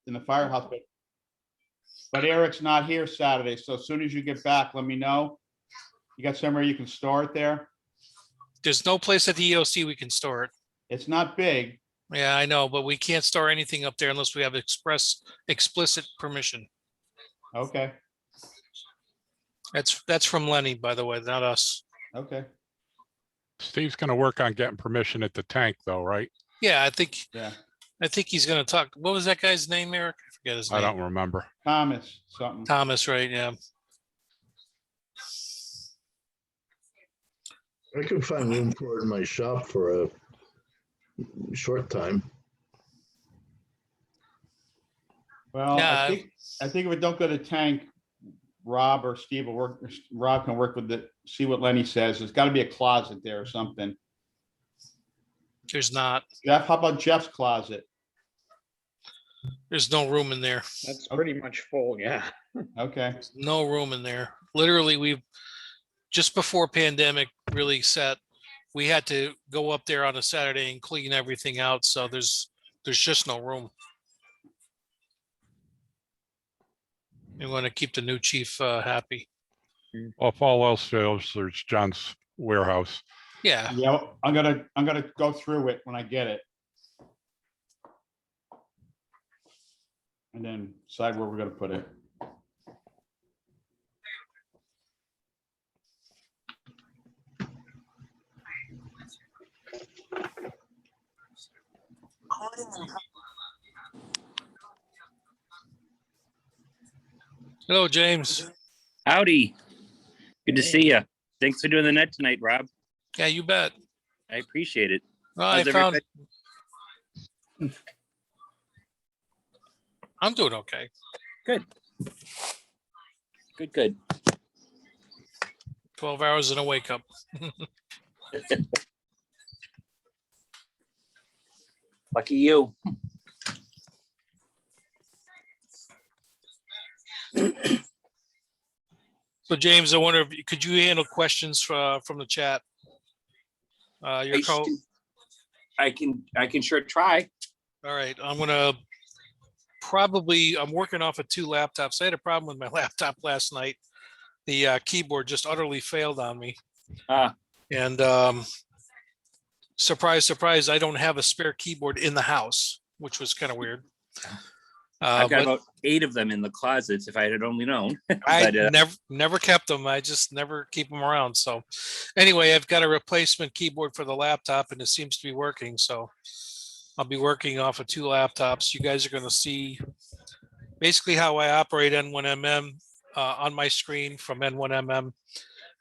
in the firehouse, but Eric's not here Saturday. So as soon as you get back, let me know. You got somewhere you can store it there? There's no place at the EOC we can store it. It's not big. Yeah, I know, but we can't store anything up there unless we have explicit permission. Okay, That's from Lenny, by the way, not us. okay. Steve's gonna work on getting permission at the tank though, right? Yeah, Yeah, I think he's gonna talk. What was that guy's name, Eric? I forget his name. I don't remember. Thomas, something. Thomas, right? Yeah. I can find room for it in my shop for a short time. Well, Yeah, I think if it don't go to tank, Rob or Steve will work, Rob can work with it, see what Lenny says. There's gotta be a closet there or something. There's not. Jeff, how about Jeff's closet? There's no room in there. That's pretty much full, yeah. Okay, No room in there. Literally, we've just before pandemic really set, we had to go up there on a Saturday and clean everything out. So there's just no room. We want to keep the new chief happy. Well, if all else fails, there's John's warehouse. Yeah. yeah, I'm gonna go through it when I get it. And then decide where we're gonna put it. Hello, James. Howdy. Good to see you. Thanks for doing the net tonight, Rob. Yeah, you bet. I appreciate it. Well, How's I found everybody? I'm doing okay. Good. Good. 12 hours and a wake up. Lucky you. So James, I wonder if could you handle questions from the chat? Your co. I can sure try. All right, I'm working off of 2 laptops. I had a problem with my laptop last night. The keyboard just utterly failed on me. And surprise, surprise, I don't have a spare keyboard in the house, which was kind of weird. I've got about 8 of them in the closets if I had only known. I But, never kept them. I just never keep them around. So anyway, I've got a replacement keyboard for the laptop and it seems to be working. So I'll be working off of 2 laptops. You guys are going to see basically how I operate N1MM on my screen from N1MM.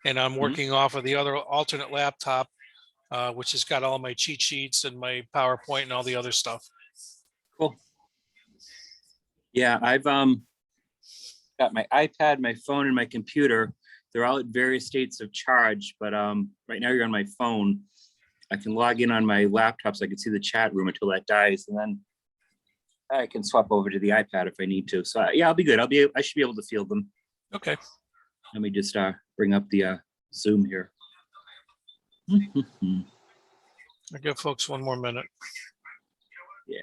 And I'm working off of the other alternate laptop, which has got all my cheat sheets and my PowerPoint and all the other stuff. cool. Yeah, I've got my iPad, my phone, and my computer. They're all at various states of charge, but right now you're on my phone. I can log in on my laptop so I can see the chat room until that dies, and then I can swap over to the iPad if I need to. So yeah, I'll be good. I should be able to field them. Okay. Let me just bring up the Zoom here. I'll give folks 1 more minute. Yeah.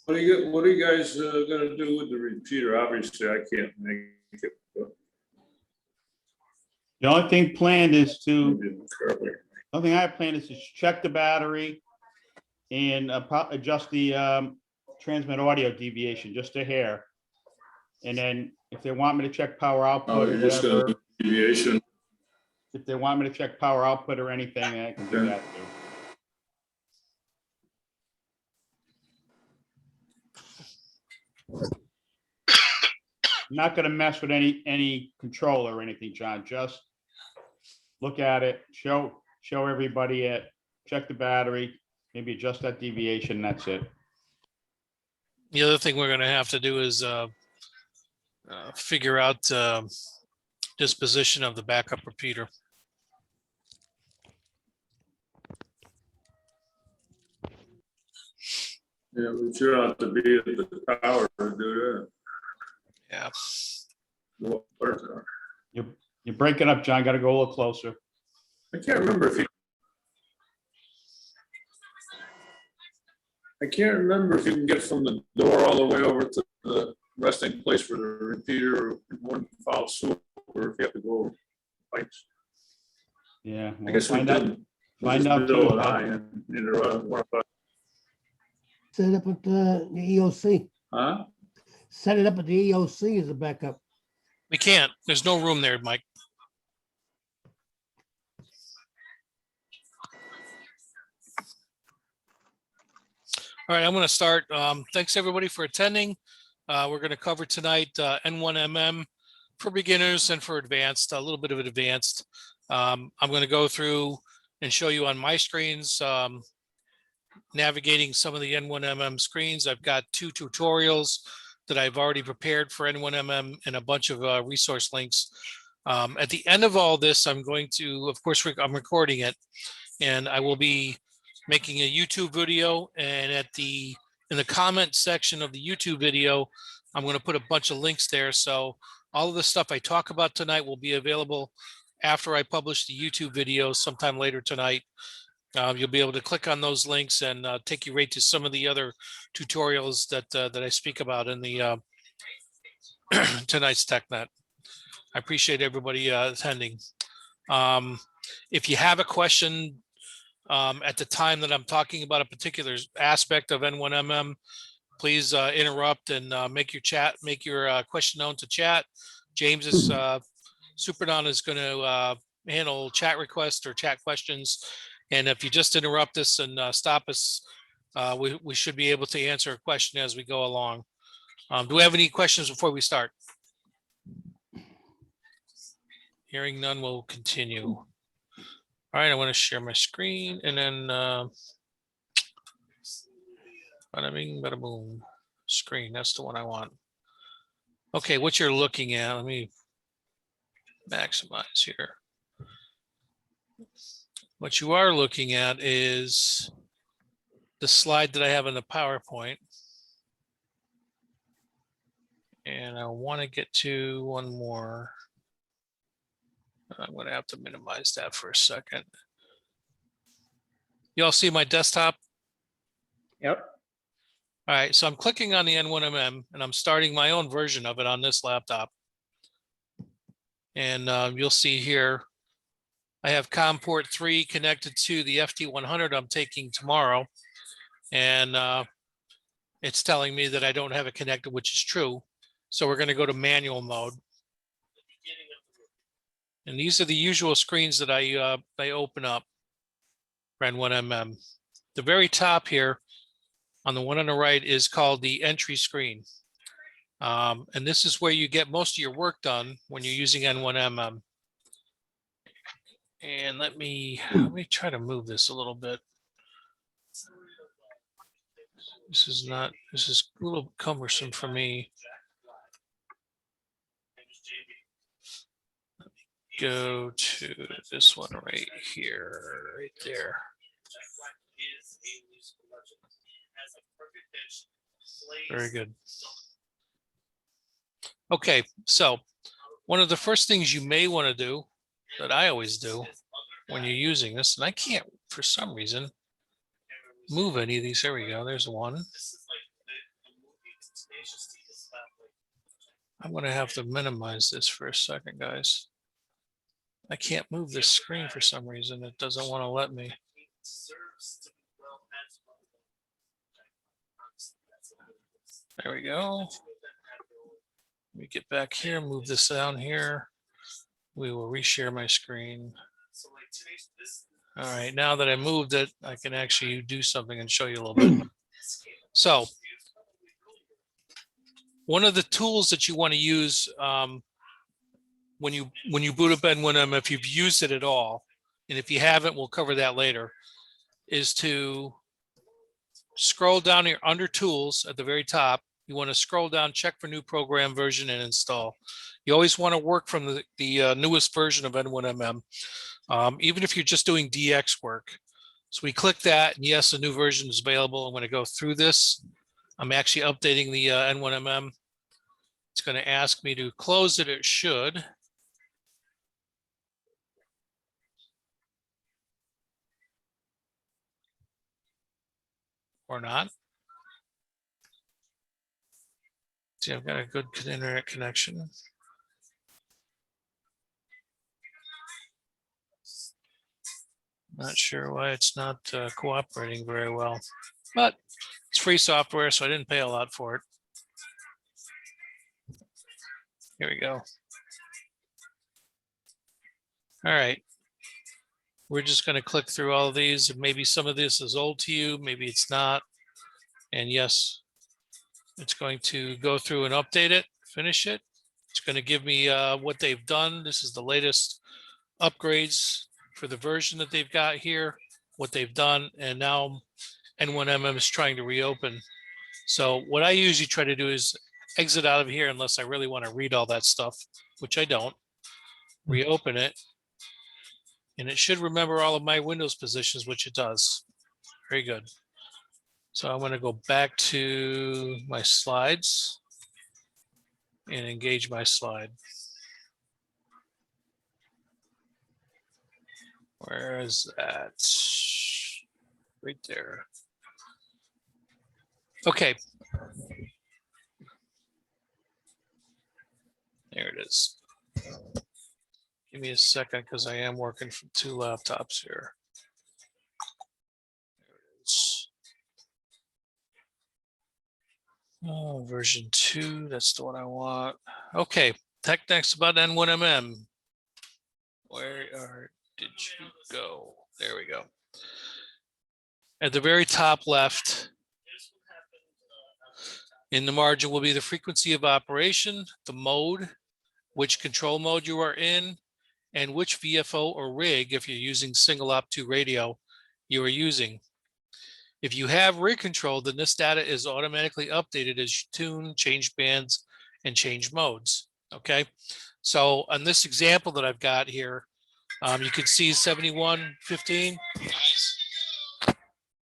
What are you guys gonna do with the repeater? Obviously, I can't make it. But The only thing planned is to, currently. the only thing I have planned is to check the battery and adjust the transmit audio deviation, just a hair. And then if they want me to check power Oh, output or you're just gonna whatever, do deviation. if they want me to check power output or anything, I can do Okay. that too. I'm not gonna mess with any controller or anything, John. Just look at it, show everybody it, check the battery, maybe adjust that deviation, that's it. The other thing we're going to have to do is figure out disposition of the backup repeater. Yeah, but you don't have to be at the tower to do Yeah. that. Water tower. You're breaking up, John. Got to go a little closer. I can't remember if you. I can't remember if you can get from the door all the way over to the resting place for the repeater in one foul swoop, or if you have to go over pipes. Yeah. I we'll guess we find out. did. Find out Bill too, and I, Bob. and neither one of us. Set it up at the EOC. Huh? Set it up at the EOC as a backup. We can't. There's no room there, Mike. All right, I'm going to start. Thanks everybody for attending. We're going to cover tonight N1MM for beginners and for advanced, a little bit of advanced. I'm going to go through and show you on my screens, navigating some of the N1MM screens. I've got 2 tutorials that I've already prepared for N1MM and a bunch of resource links. At the end of all this, I'm going to, of course, I'm recording it, and I will be making a YouTube video, and in the comment section of the YouTube video, I'm going to put a bunch of links there. So all of the stuff I talk about tonight will be available after I publish the YouTube video sometime later tonight. You'll be able to click on those links and take you right to some of the other tutorials that I speak about in the tonight's TechNet. I appreciate everybody attending. If you have a question at the time that I'm talking about a particular aspect of N1MM, please interrupt and make your question known to chat. James is Superdon is going to handle chat requests or chat questions, and if you just interrupt us and stop us, we should be able to answer a question as we go along. Do we have any questions before we start? Hearing none, we'll continue. All right, I want to share my screen and then bada bing, bada boom. Screen, that's the one I want. Okay, what you're looking at, let me maximize here. What you are looking at is the slide that I have in the PowerPoint. And I want to get to one more. I'm going to have to minimize that for a second. You all see my desktop? Yep. All right, so I'm clicking on the N1MM and I'm starting my own version of it on this laptop. And you'll see here, I have COM port 3 connected to the FT100 I'm taking tomorrow. And it's telling me that I don't have it connected, which is true. So we're going to go to manual mode. And these are the usual screens that I open up for N1MM. The very top here, on the one on the right, is called the entry screen. And this is where you get most of your work done when you're using N1MM. And let me try to move this a little bit. This is a little cumbersome for me. Go to this one right here, right there. Very good. Okay, so one of the first things you may want to do, that I always do when you're using this, and I can't for some reason move any of these. There we go. There's one. I'm going to have to minimize this for a second, guys. I can't move this screen for some reason. It doesn't want to let me. There we go. Let me get back here, move this down here. We will reshare my screen. All right, now that I moved it, I can actually do something and show you a little bit. So one of the tools that you want to use when you boot up N1M, if you've used it at all, and if you haven't, we'll cover that later, is to scroll down here under tools at the very top. You want to scroll down, check for new program version and install. You always want to work from the newest version of N1MM, even if you're just doing DX work. So we click that, and yes, a new version is available. I'm going to go through this. I'm actually updating the N1MM. It's going to ask me to close it. It should. Or not. See, I've got a good internet connection. Not sure why it's not cooperating very well, but it's free software, so I didn't pay a lot for it. Here we go. All right. We're just going to click through all of these. Maybe some of this is old to you, maybe it's not. And yes, it's going to go through and update it, finish it. It's going to give me what they've done. This is the latest upgrades for the version that they've got here, what they've done. And now N1MM is trying to reopen. So what I usually try to do is exit out of here unless I really want to read all that stuff, which I don't. Reopen it. And it should remember all of my Windows positions, which it does. Very good. So I'm going to go back to my slides and engage my slide. Where is that? Right there. Okay. There it is. Give me a second because I am working from 2 laptops here. There it is. Oh, version 2, that's the one I want. Okay, TechNet's about N1MM. Did you go? There we go. At the very top left, in the margin will be the frequency of operation, the mode, which control mode you are in, and which VFO or rig, if you're using single op 2 radio, you are using. If you have rig control, then this data is automatically updated as you tune, change bands, and change modes. Okay, so on this example that I've got here, you can see 7115,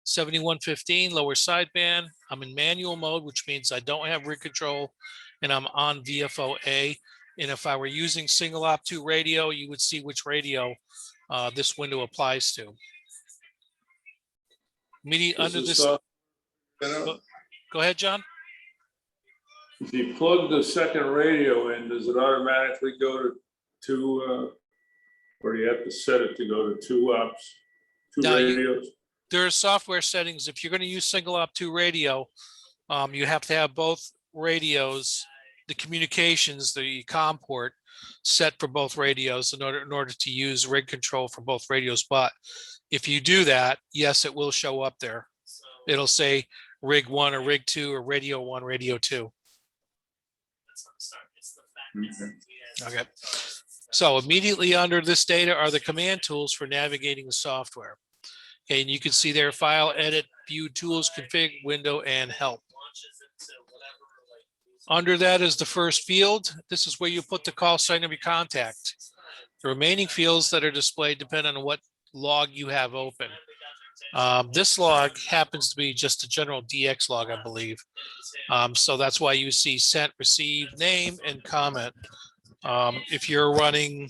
7115 lower sideband. I'm in manual mode, which means I don't have rig control, and I'm on VFO A. And if I were using single op 2 radio, you would see which radio this window applies to. Under this, go ahead, John. If you plug the second radio in, does it automatically go to two, or do you have to set it to go to 2 ops, 2 No, radios? There are software settings. If you're going to use single op 2 radio, you have to have both radios, the communications, the COM port set for both radios in order to use rig control for both radios. But if you do that, yes, it will show up there. It'll say rig 1 or rig 2 or radio 1, radio 2. Okay. So immediately under this data are the command tools for navigating the software. Okay, and you can see there file, edit, view tools, config, window, and help. Under that is the first field. This is where you put the call sign of your contact. The remaining fields that are displayed depend on what log you have open. This log happens to be just a general DX log, I believe. So that's why you see sent, received, name, and comment. If you're running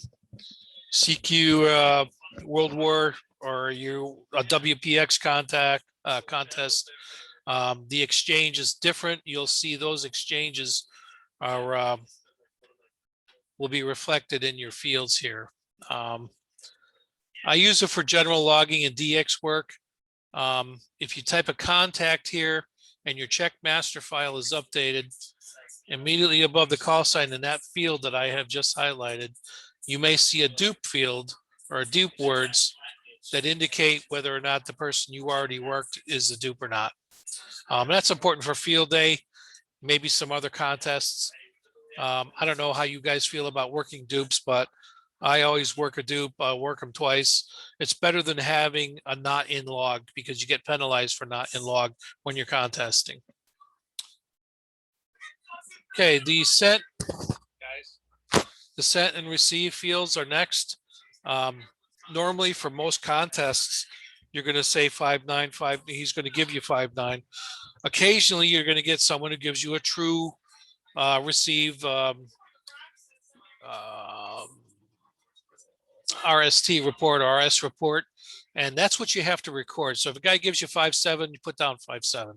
CQ World War or you a WPX contest, the exchange is different. You'll see those exchanges are will be reflected in your fields here. I use it for general logging and DX work. If you type a contact here and your check master file is updated, immediately above the call sign in that field that I have just highlighted, you may see a dupe field or a dupe words that indicate whether or not the person you already worked is a dupe or not. That's important for field day, maybe some other contests. I don't know how you guys feel about working dupes, but I always work a dupe, work them twice. It's better than having a not in log because you get penalized for not in log when you're contesting. Okay, the sent and receive fields are next. Normally for most contests, you're going to say 595. He's going to give you 59. Occasionally, you're going to get someone who gives you a true receive RST report, RS report, and that's what you have to record. So if a guy gives you 57, you put down 57.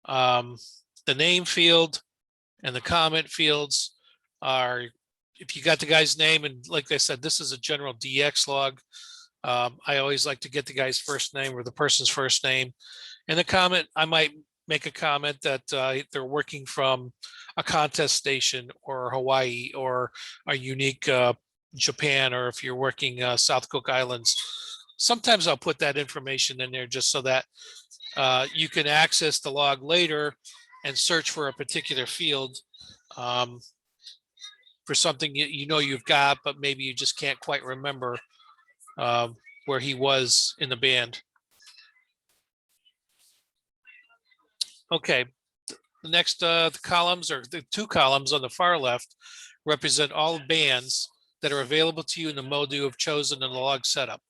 The name field, And the comment fields are, if you got the guy's name, and like I said, this is a general DX log. I always like to get the guy's first name or the person's first name. And the comment, I might make a comment that they're working from a contest station or Hawaii or a unique Japan, or if you're working South Cook Islands. Sometimes I'll put that information in there just so that you can access the log later and search for a particular field for something you know you've got, but maybe you just can't quite remember where he was in the band. Okay, the next the columns, or the 2 columns on the far left, represent all bands that are available to you in the mode you have chosen in the log setup.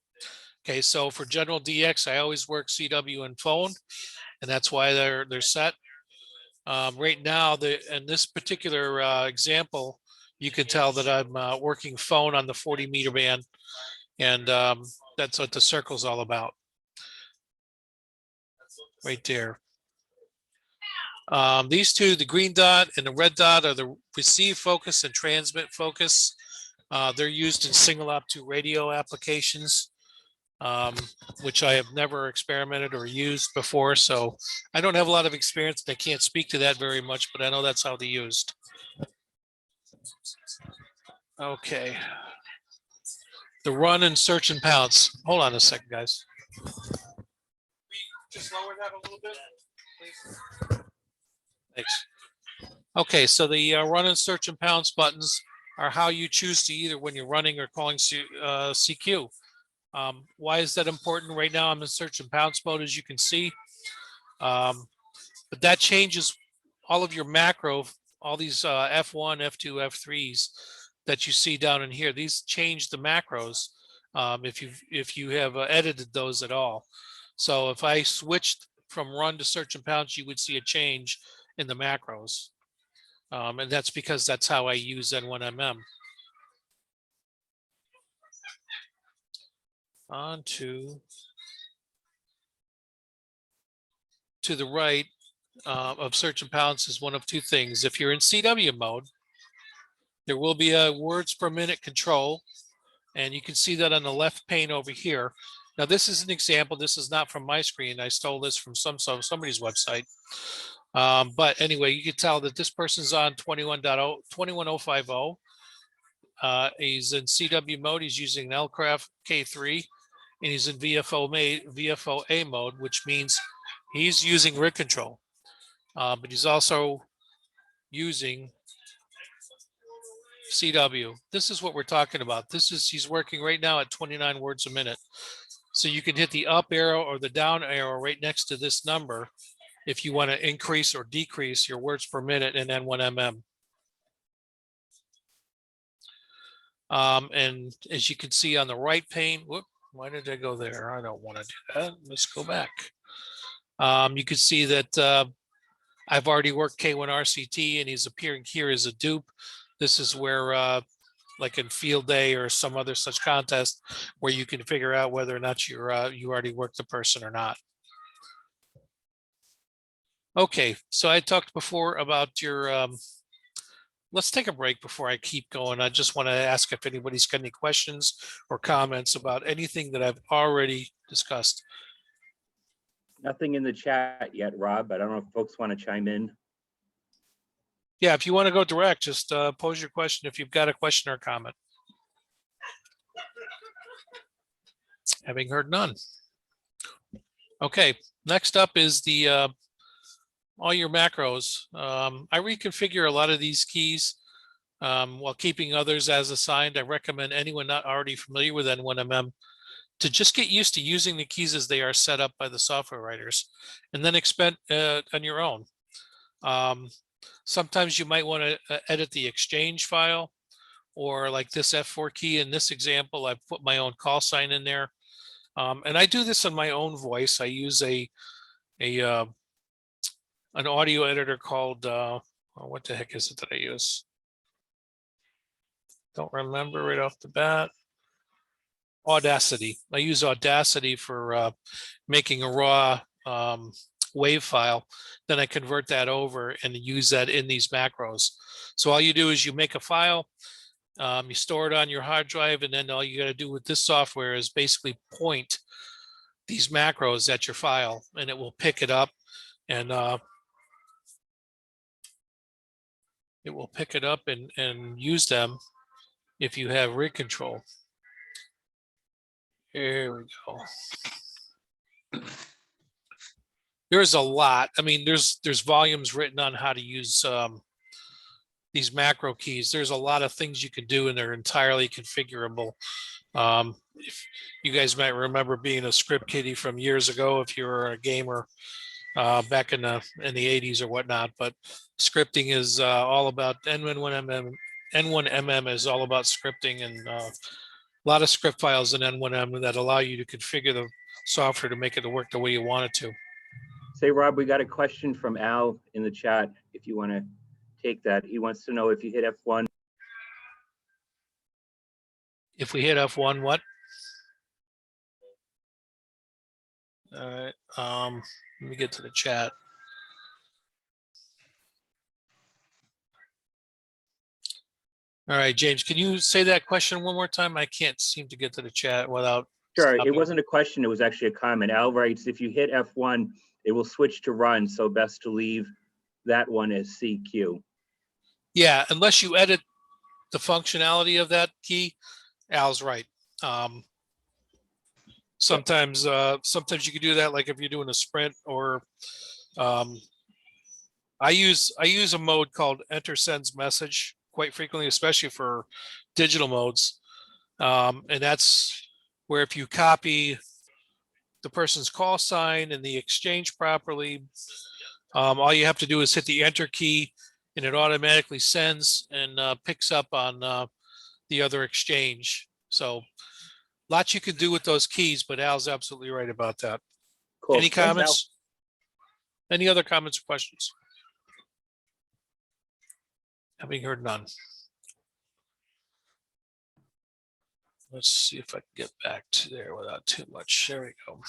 Okay, so for general DX, I always work CW and phone, and that's why they're set. Right now, in this particular example, you can tell that I'm working phone on the 40 meter band, and that's what the circle's all about. Right there. These two, the green dot and the red dot, are the receive focus and transmit focus. They're used in single op 2 radio applications, which I have never experimented or used before. So I don't have a lot of experience. I can't speak to that very much, but I know that's how they're used. Okay. The run and search and pounce. Hold on a second, guys. Just lower that a little bit, please. Thanks. Okay, so the run and search and pounce buttons are how you choose to either when you're running or calling CQ. Why is that important? Right now I'm in search and pounce mode, as you can see. But that changes all of your macro, all these F1, F2, F3s that you see down in here. These change the macros if you have edited those at all. So if I switched from run to search and pounce, you would see a change in the macros. And that's because that's how I use N1MM. On to the right of search and pounce is one of 2 things. If you're in CW mode, there will be a words per minute control, and you can see that on the left pane over here. Now this is an example. This is not from my screen. I stole this from somebody's website. But anyway, you can tell that this person's on 21050. He's in CW mode. He's using an L-Craft K3, and he's in VFOA mode, which means he's using rig control. But he's also using CW. This is what we're talking about. He's working right now at 29 words a minute. So you can hit the up arrow or the down arrow right next to this number if you want to increase or decrease your words per minute in N1MM. And as you can see on the right pane, whoop, why did I go there? I don't want to do that. Let's go back. You can see that I've already worked K1RCT, and he's appearing here as a dupe. This is where, like in Field Day or some other such contest, where you can figure out whether or not you already worked the person or not. Okay, so I talked before about your, let's take a break before I keep going. I just want to ask if anybody's got any questions or comments about anything that I've already discussed. Nothing in the chat yet, Rob. I don't know if folks want to chime in. Yeah, if you want to go direct, just pose your question if you've got a question or comment. Having heard none. Okay, next up is the all your macros. I reconfigure a lot of these keys while keeping others as assigned. I recommend anyone not already familiar with N1MM to just get used to using the keys as they are set up by the software writers, and then expand on your own. Sometimes you might want to edit the exchange file, or like this F4 key in this example, I've put my own call sign in there. And I do this on my own voice. I use an audio editor called, what the heck is it that I use? Don't remember right off the bat. Audacity. I use Audacity for making a raw wave file, then I convert that over and use that in these macros. So all you do is you make a file, you store it on your hard drive, and then all you got to do with this software is basically point these macros at your file, and it will pick it up, and and use them if you have rig control. Here we go. There's a lot. I mean, there's volumes written on how to use these macro keys. There's a lot of things you can do, and they're entirely configurable. If you guys might remember being a script kiddie from years ago, if you were a gamer back in the 80s or whatnot, but scripting is all about N1MM is all about scripting, and a lot of script files in N1M that allow you to configure the software to make it work the way you want it to. Say, Rob, we got a question from Al in the chat, if you want to take that. He wants to know if you hit F1. If we hit F1, what? All right, let me get to the chat. All right, James, can you say that question one more time? I can't seem to get to the chat without. Sure, stopping. it wasn't a question, it was actually a comment. Al writes, if you hit F1, it will switch to run, so best to leave that one as CQ. Yeah, unless you edit the functionality of that key, Al's right. Sometimes you can do that, like if you're doing a sprint, or I use a mode called enter sends message quite frequently, especially for digital modes. And that's where if you copy the person's call sign and the exchange properly, all you have to do is hit the enter key, and it automatically sends and picks up on the other exchange. So lots you can do with those keys, but Al's absolutely right about that. Cool. Any Thanks, Al. comments? Any other comments or questions? Having heard none. Let's see if I can get back to there without too much. There we go.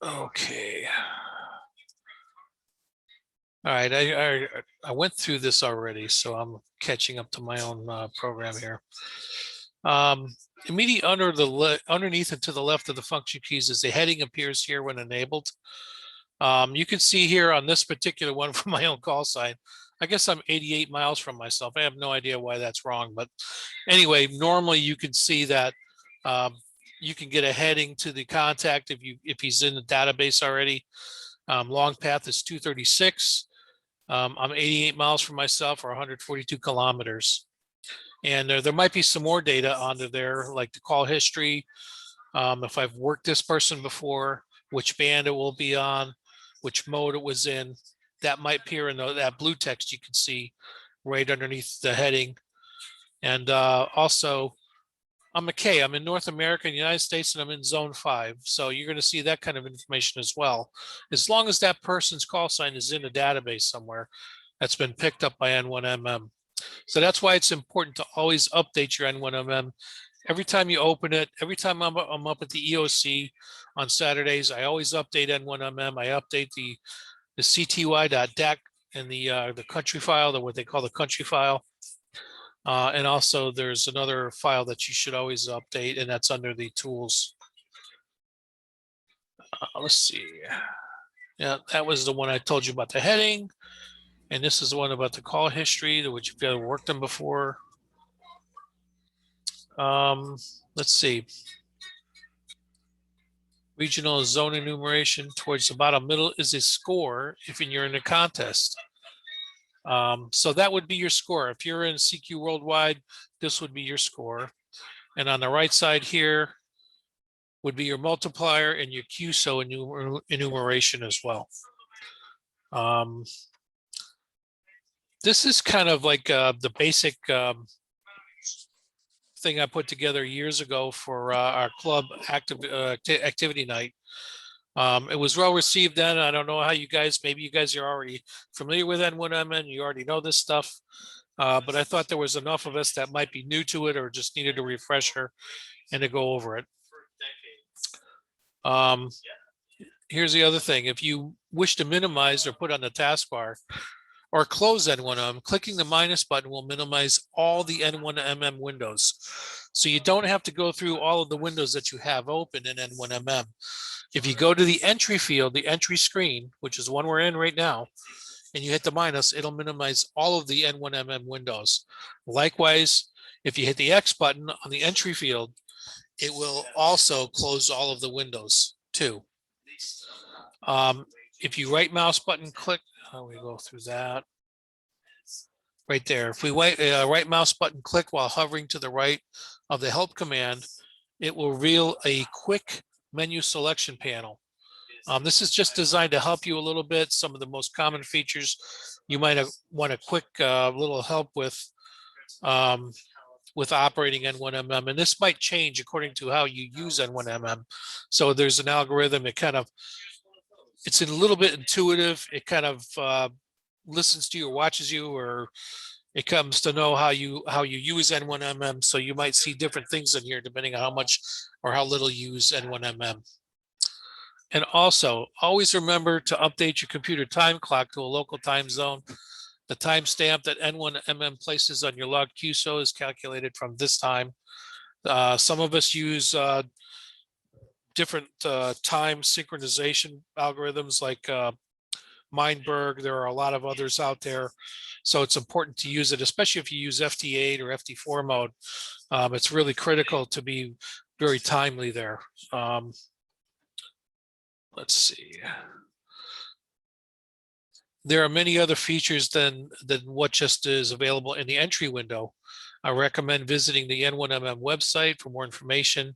Okay. All right, I went through this already, so I'm catching up to my own program here. Immediately underneath and to the left of the function keys is the heading appears here when enabled. You can see here on this particular one from my own call sign, I guess I'm 88 miles from myself. I have no idea why that's wrong, but anyway, normally you can see that you can get a heading to the contact if he's in the database already. Long path is 236. I'm 88 miles from myself, or 142 kilometers. And there might be some more data under there, like the call history. If I've worked this person before, which band it will be on, which mode it was in, that might appear in that blue text you can see right underneath the heading. And also, I'm in North America, in the United States, and I'm in zone 5. So you're going to see that kind of information as well. As long as that person's call sign is in a database somewhere that's been picked up by N1MM. So that's why it's important to always update your N1MM. Every time you open it, every time I'm up at the EOC on Saturdays, I always update N1MM. I update the cty.dec and the country file, what they call the country file. And also there's another file that you should always update, and that's under the tools. Let's see. Yeah, that was the one I told you about the heading. And this is the one about the call history, which you've ever worked on before. Let's see. Regional zone enumeration towards the bottom middle is a score if you're in a contest. So that would be your score. If you're in CQ Worldwide, this would be your score. And on the right side here would be your multiplier and your QSO enumeration as well. This is kind of like the basic thing I put together years ago for our club activity night. It was well received then. I don't know how maybe you guys are already familiar with N1MM, you already know this stuff. But I thought there was enough of us that might be new to it or just needed a refresher and to go over it. Here's the other thing. If you wish to minimize or put on the taskbar or close N1M, clicking the minus button will minimize all the N1MM windows. So you don't have to go through all of the windows that you have open in N1MM. If you go to the entry field, the entry screen, which is one we're in right now, and you hit the minus, it'll minimize all of the N1MM windows. Likewise, if you hit the X button on the entry field, it will also close all of the windows too. If you right mouse button click, we go through that right there. If we right mouse button click while hovering to the right of the help command, it will reveal a quick menu selection panel. This is just designed to help you a little bit. Some of the most common features you might want a quick little help with operating N1MM, and this might change according to how you use N1MM. So there's an algorithm. It's a little bit intuitive. It kind of listens to you or watches you, or it comes to know how you use N1MM. So you might see different things in here depending on how much or how little you use N1MM. And also, always remember to update your computer time clock to a local time zone. The timestamp that N1MM places on your log QSO is calculated from this time. Some of us use different time synchronization algorithms like Marc-Warg. There are a lot of others out there. So it's important to use it, especially if you use FT8 or FT4 mode. It's really critical to be very timely there. Let's see. There are many other features than what just is available in the entry window. I recommend visiting the N1MM website for more information.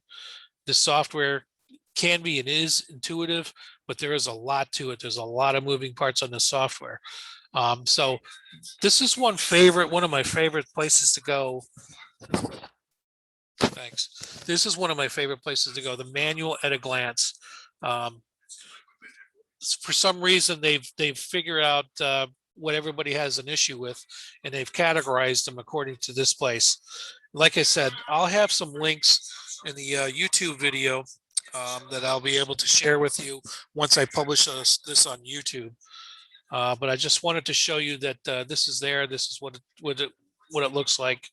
The software can be and is intuitive, but there is a lot to it. There's a lot of moving parts on the software. So this is one of my favorite places to go. Thanks. This is one of my favorite places to go, the manual at a glance. For some reason, they've figured out what everybody has an issue with, and they've categorized them according to this place. Like I said, I'll have some links in the YouTube video that I'll be able to share with you once I publish this on YouTube. But I just wanted to show you that this is there. This is what it looks like.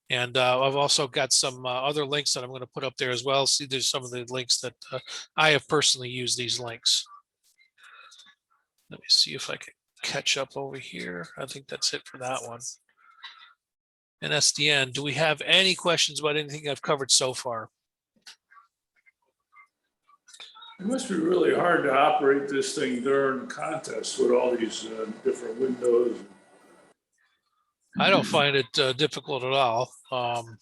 And I've also got some other links that I'm going to put up there as well. See, there's some of the links that I have personally used these links. Let me see if I can catch up over here. I think that's it for that one. And that's the end. Do we have any questions about anything I've covered so far? It must be really hard to operate this thing during contests with all these different windows. I don't find it difficult at all. Let me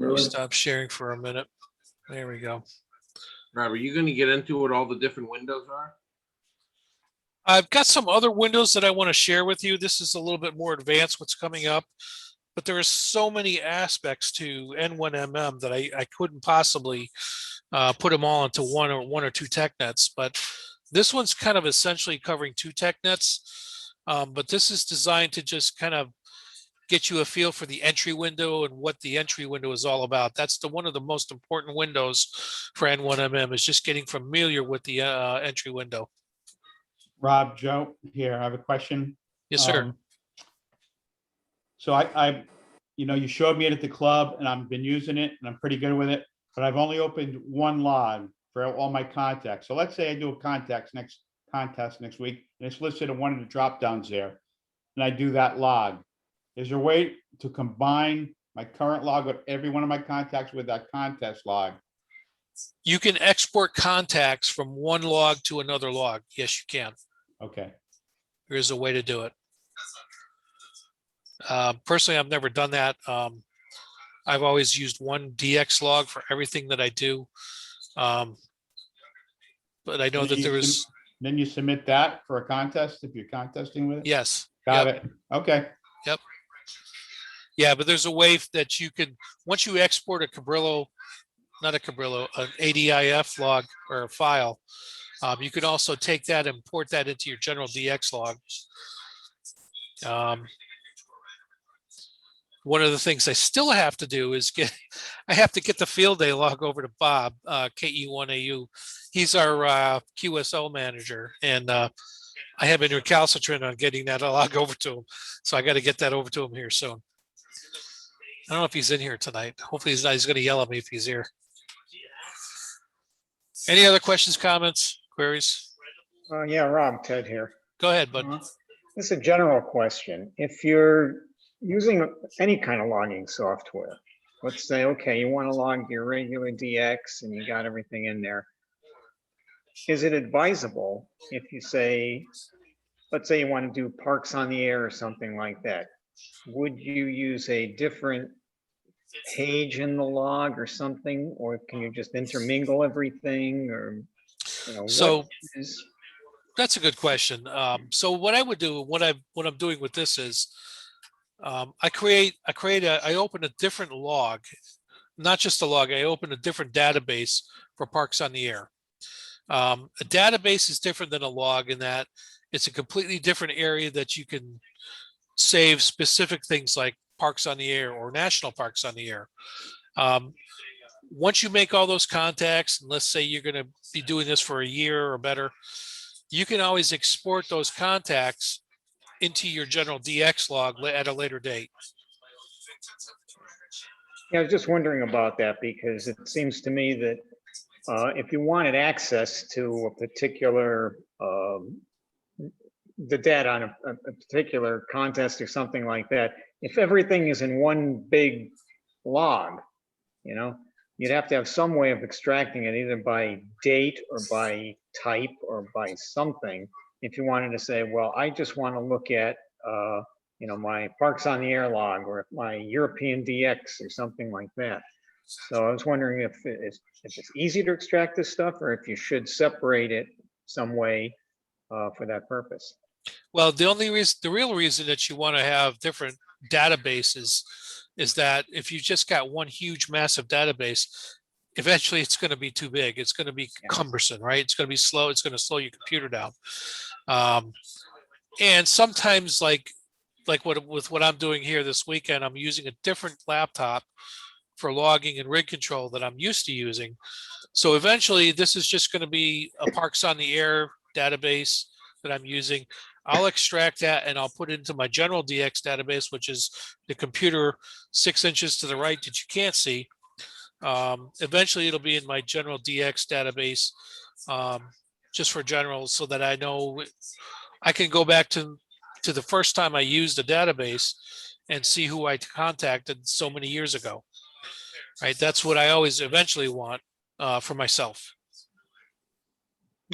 Really? stop sharing for a minute. There we go. Rob, are you going to get into what all the different windows are? I've got some other windows that I want to share with you. This is a little bit more advanced what's coming up, but there are so many aspects to N1MM that I couldn't possibly put them all into one or two TechNets. But this one's kind of essentially covering two TechNets. But this is designed to just kind of get you a feel for the entry window and what the entry window is all about. That's one of the most important windows for N1MM, is just getting familiar with the entry window. Rob, Joe, here, I have a question. Yes, sir. So I, you showed me it at the club and I've been using it and I'm pretty good with it, but I've only opened one log for all my contacts. So let's say I do a contest next week and it's listed in one of the drop downs there, and I do that log. Is there a way to combine my current log with every one of my contacts with that contest log? You can export contacts from one log to another log. Yes, you can. Okay. There is a way to do it. Personally, I've never done that. I've always used one DX log for everything that I do. But I know that there is. Then you submit that for a contest if you're contesting with it? Yes. Got it. Okay. Yep. Yeah, but there's a way that you can, once you export a Cabrillo, not a Cabrillo, an ADIF log or a file, you can also take that and import that into your general DX log. One of the things I still have to do is I have to get the field day log over to Bob, KE1AU. He's our QSO manager, and I have been recalcitrant on getting that log over to him. So I got to get that over to him here soon. I don't know if he's in here tonight. Hopefully he's not. He's going to yell at me if he's here. Any other questions, comments, queries? Yeah, Rob, Ted here. Go ahead, bud. This is a general question. If you're using any kind of logging software, let's say, okay, you want to log your regular DX and you got everything in there. Is it advisable if you say, let's say you want to do parks on the air or something like that, would you use a different page in the log or something, or can you just intermingle everything, or So that's a good question. So what I would do, what I'm doing with this is, I open a different log, not just a log. I open a different database for parks on the air. A database is different than a log in that it's a completely different area that you can save specific things like parks on the air or national parks on the air. Once you make all those contacts, and let's say you're going to be doing this for a year or better, you can always export those contacts into your general DX log at a later date. Yeah, I was just wondering about that, because it seems to me that if you wanted access to a particular, the data on a particular contest or something like that, if everything is in one big log, you'd have to have some way of extracting it either by date or by type or by something. If you wanted to say, well, I just want to look at, my parks on the air log or my European DX or something like that. So I was wondering if it's easy to extract this stuff, or if you should separate it some way for that purpose. Well, the real reason that you want to have different databases is that if you just got one huge massive database, eventually it's going to be too big. It's going to be cumbersome, right? It's going to be slow. It's going to slow your computer down. And sometimes with what I'm doing here this weekend, I'm using a different laptop for logging and rig control that I'm used to using. So eventually this is just going to be a parks on the air database that I'm using. I'll extract that and I'll put it into my general DX database, which is the computer 6 inches to the right that you can't see. Eventually it'll be in my general DX database, just for general, so that I know I can go back to the first time I used the database and see who I contacted so many years ago. Right, that's what I always eventually want for myself.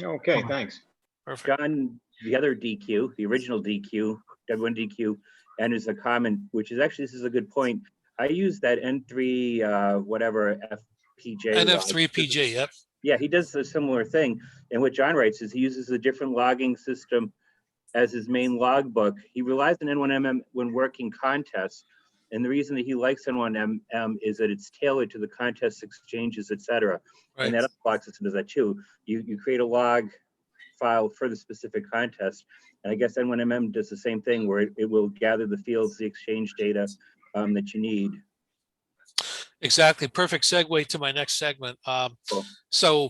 Okay, thanks. Perfect. John, the other DQ, the original DQ, W1 DQ, and there's a comment, which is actually, this is a good point. I use that N3, whatever, FPJ. NF3PJ, yep. Yeah, he does a similar thing. And what John writes is he uses a different logging system as his main logbook. He relies on N1MM when working contests. And the reason that he likes N1MM is that it's tailored to the contest exchanges, et cetera. Right. And that other log system does that too. You create a log file for the specific contest. And I guess N1MM does the same thing, where it will gather the fields, the exchange data that you need. Exactly. Perfect segue to my next segment. Cool. So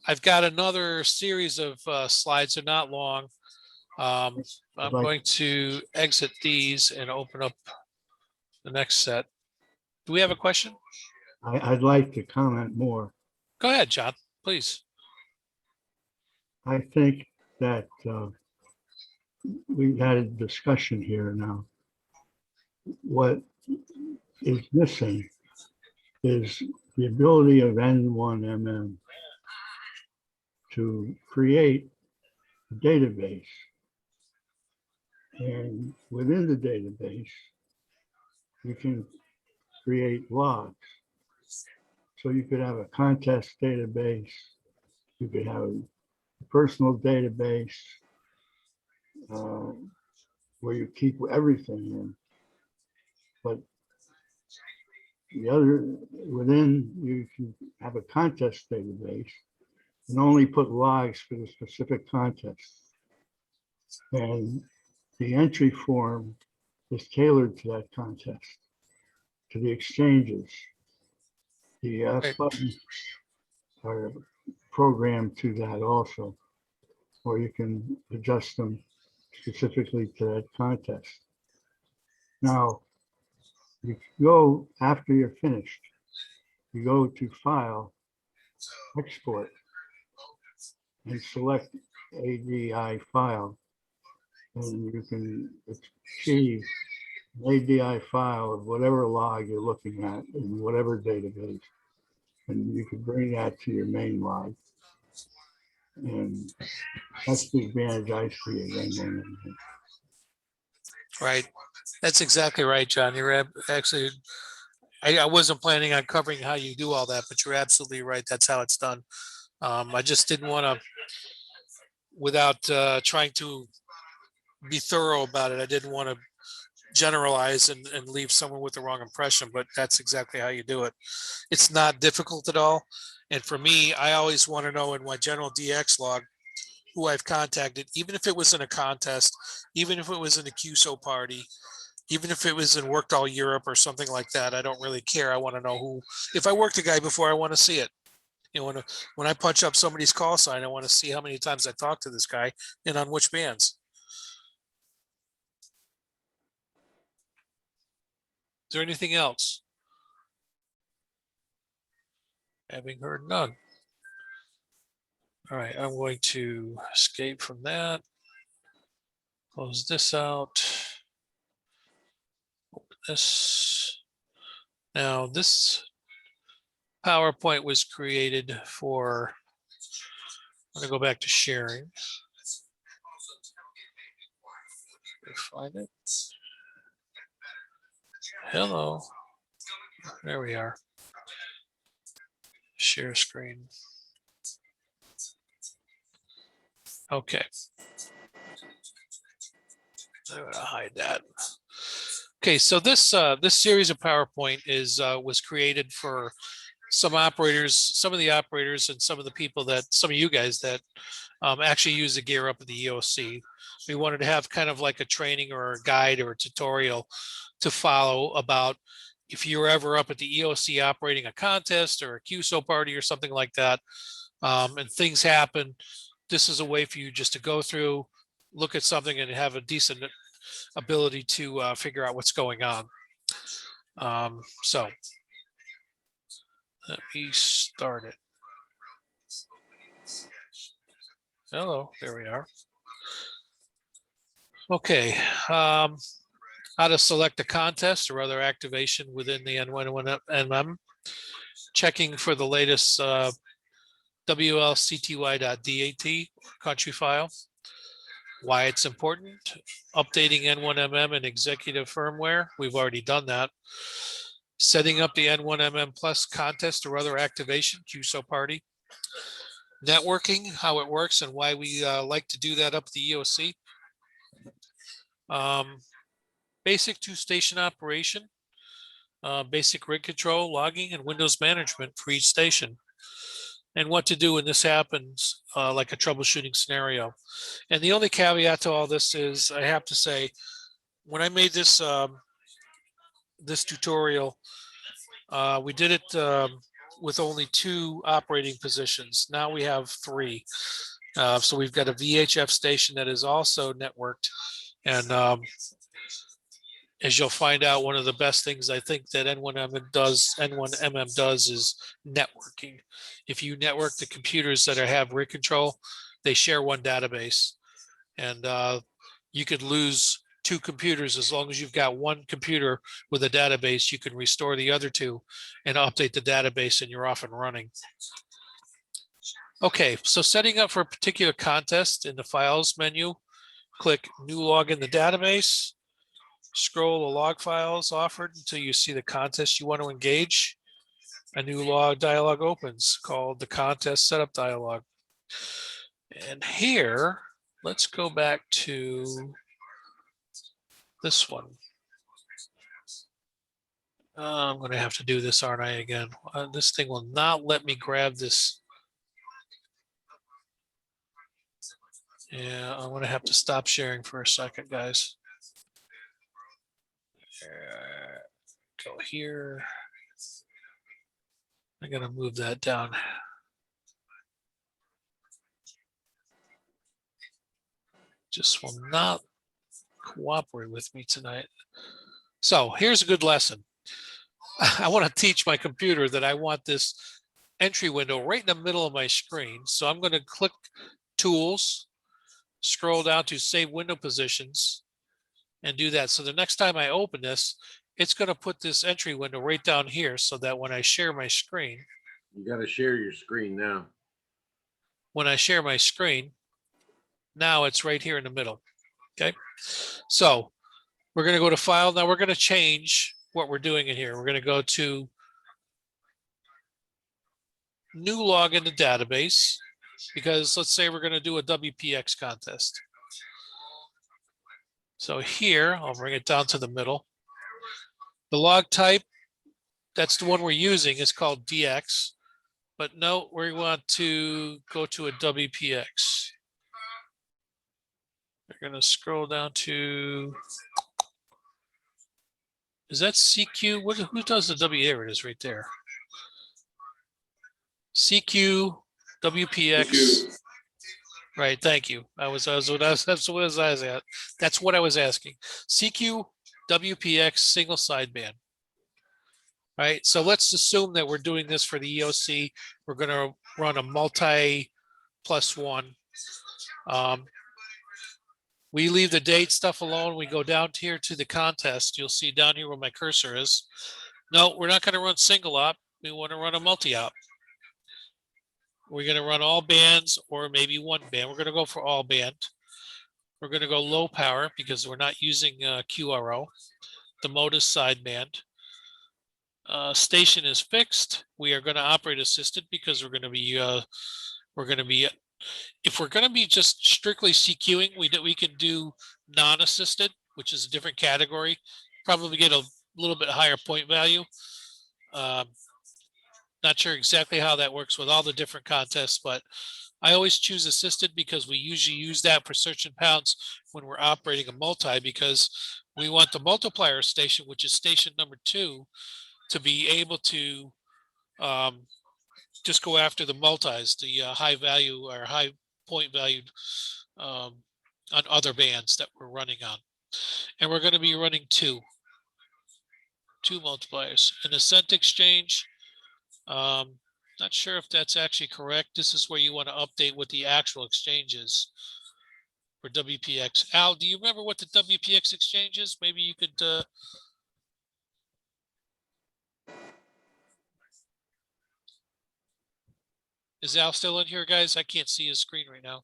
I've got another series of slides. They're not long. I'm going to exit these and open up the next set. Do we have a question? I'd like to comment more. Go ahead, John, please. I think that we've had a discussion here now. What is missing is the ability of N1MM to create a database. And within the database, you can create logs. So you could have a contest database, you could have a personal database where you keep everything in. But the other, within, you can have a contest database and only put logs for the specific contest. And the entry form is tailored to that contest, to the exchanges. The F Right. buttons are programmed to that also, or you can adjust them specifically to that contest. Now, you go after you're finished, you go to File, Export, and select ADI file. And you can achieve an ADI file of whatever log you're looking at in whatever database. And you can bring that to your main log. And that's the advantage I see of N1MM. Right. That's exactly right, John. Actually, I wasn't planning on covering how you do all that, but you're absolutely right. That's how it's done. I just didn't want to, without trying to be thorough about it, I didn't want to generalize and leave someone with the wrong impression, but that's exactly how you do it. It's not difficult at all. And for me, I always want to know in my general DX log who I've contacted, even if it was in a contest, even if it was in a QSO party, even if it was in Worked All Europe or something like that. I don't really care. I want to know who, if I worked a guy before, I want to see it. You know, when I punch up somebody's call sign, I want to see how many times I talked to this guy and on which bands. Is there anything else? Having heard none. All right, I'm going to escape from that. Close this out. Open this. Now this PowerPoint was created for, I'm going to go back to sharing. Find it. Hello. There we are. Share screen. Okay. I'm going to hide that. Okay, so this this series of PowerPoint is was created for some operators, some of the operators, and some of the people that, some of you guys that actually use the gear up at the EOC. We wanted to have kind of like a training or a guide or a tutorial to follow about if you're ever up at the EOC operating a contest or a QSO party or something like that, and things happen. This is a way for you just to go through, look at something and have a decent ability to figure out what's going on. So let me start it. Hello, there we are. Okay, how to select a contest or other activation within the N1MM. Checking for the latest WLCTY.dat country file. Why it's important. Updating N1MM and executive firmware. We've already done that. Setting up the N1MM Plus contest or other activation, QSO party. Networking, how it works and why we like to do that up at the EOC. Basic two-station operation, basic rig control, logging, and Windows management for each station. And what to do when this happens, like a troubleshooting scenario. And the only caveat to all this is, I have to say, when I made this this tutorial, we did it with only 2 operating positions. Now we have 3. So we've got a VHF station that is also networked. And as you'll find out, one of the best things I think that N1MM does is networking. If you network the computers that have rig control, they share one database. And you could lose 2 computers. As long as you've got one computer with a database, you can restore the other 2 and update the database and you're off and running. Okay, so setting up for a particular contest in the files menu, click new log in the database, scroll the log files offered until you see the contest you want to engage. A new log dialog opens called the contest setup dialog. And here, let's go back to this one. I'm going to have to do this, aren't I, again? This thing will not let me grab this. Yeah, I'm gonna have to stop sharing for a second, guys. Go here. I'm gonna move that down. Just will not cooperate with me tonight. So here's a good lesson. I want to teach my computer that I want this entry window right in the middle of my screen. So I'm going to click Tools, scroll down to Save Window Positions, and do that. So the next time I open this, it's going to put this entry window right down here so that when I share my screen, You gotta share your screen now. when I share my screen, now it's right here in the middle. Okay. So we're going to go to File. Now we're going to change what we're doing in here. We're going to go to New Log in the Database, because let's say we're going to do a WPX contest. So here, I'll bring it down to the middle. The log type, that's the one we're using, is called DX. But no, we want to go to a WPX. We're going to scroll down to, is that CQ? Who does the W? There it is right there. CQ, WPX. Right, thank you. That's what I was at. That's what I was asking. CQ, WPX, single sideband. Right, so let's assume that we're doing this for the EOC. We're going to run a multi +1. We leave the date stuff alone. We go down here to the contest. You'll see down here where my cursor is. No, we're not going to run single op. We want to run a multi-op. We're going to run all bands or maybe one band. We're going to go for all band. We're going to go low power because we're not using QRO. The mode is sideband. Station is fixed. We are going to operate assisted because we're going to be if we're going to be just strictly CQing, we can do non-assisted, which is a different category. Probably get a little bit higher point value. Not sure exactly how that works with all the different contests, but I always choose assisted because we usually use that for search and pounce when we're operating a multi, because we want the multiplier station, which is station number 2, to be able to just go after the multis, the high value or high point valued on other bands that we're running on. And we're going to be running two multipliers. An ascent exchange, not sure if that's actually correct. This is where you want to update what the actual exchange is for WPX. Al, do you remember what the WPX exchange is? Maybe you could is Al still in here, guys? I can't see his screen right now.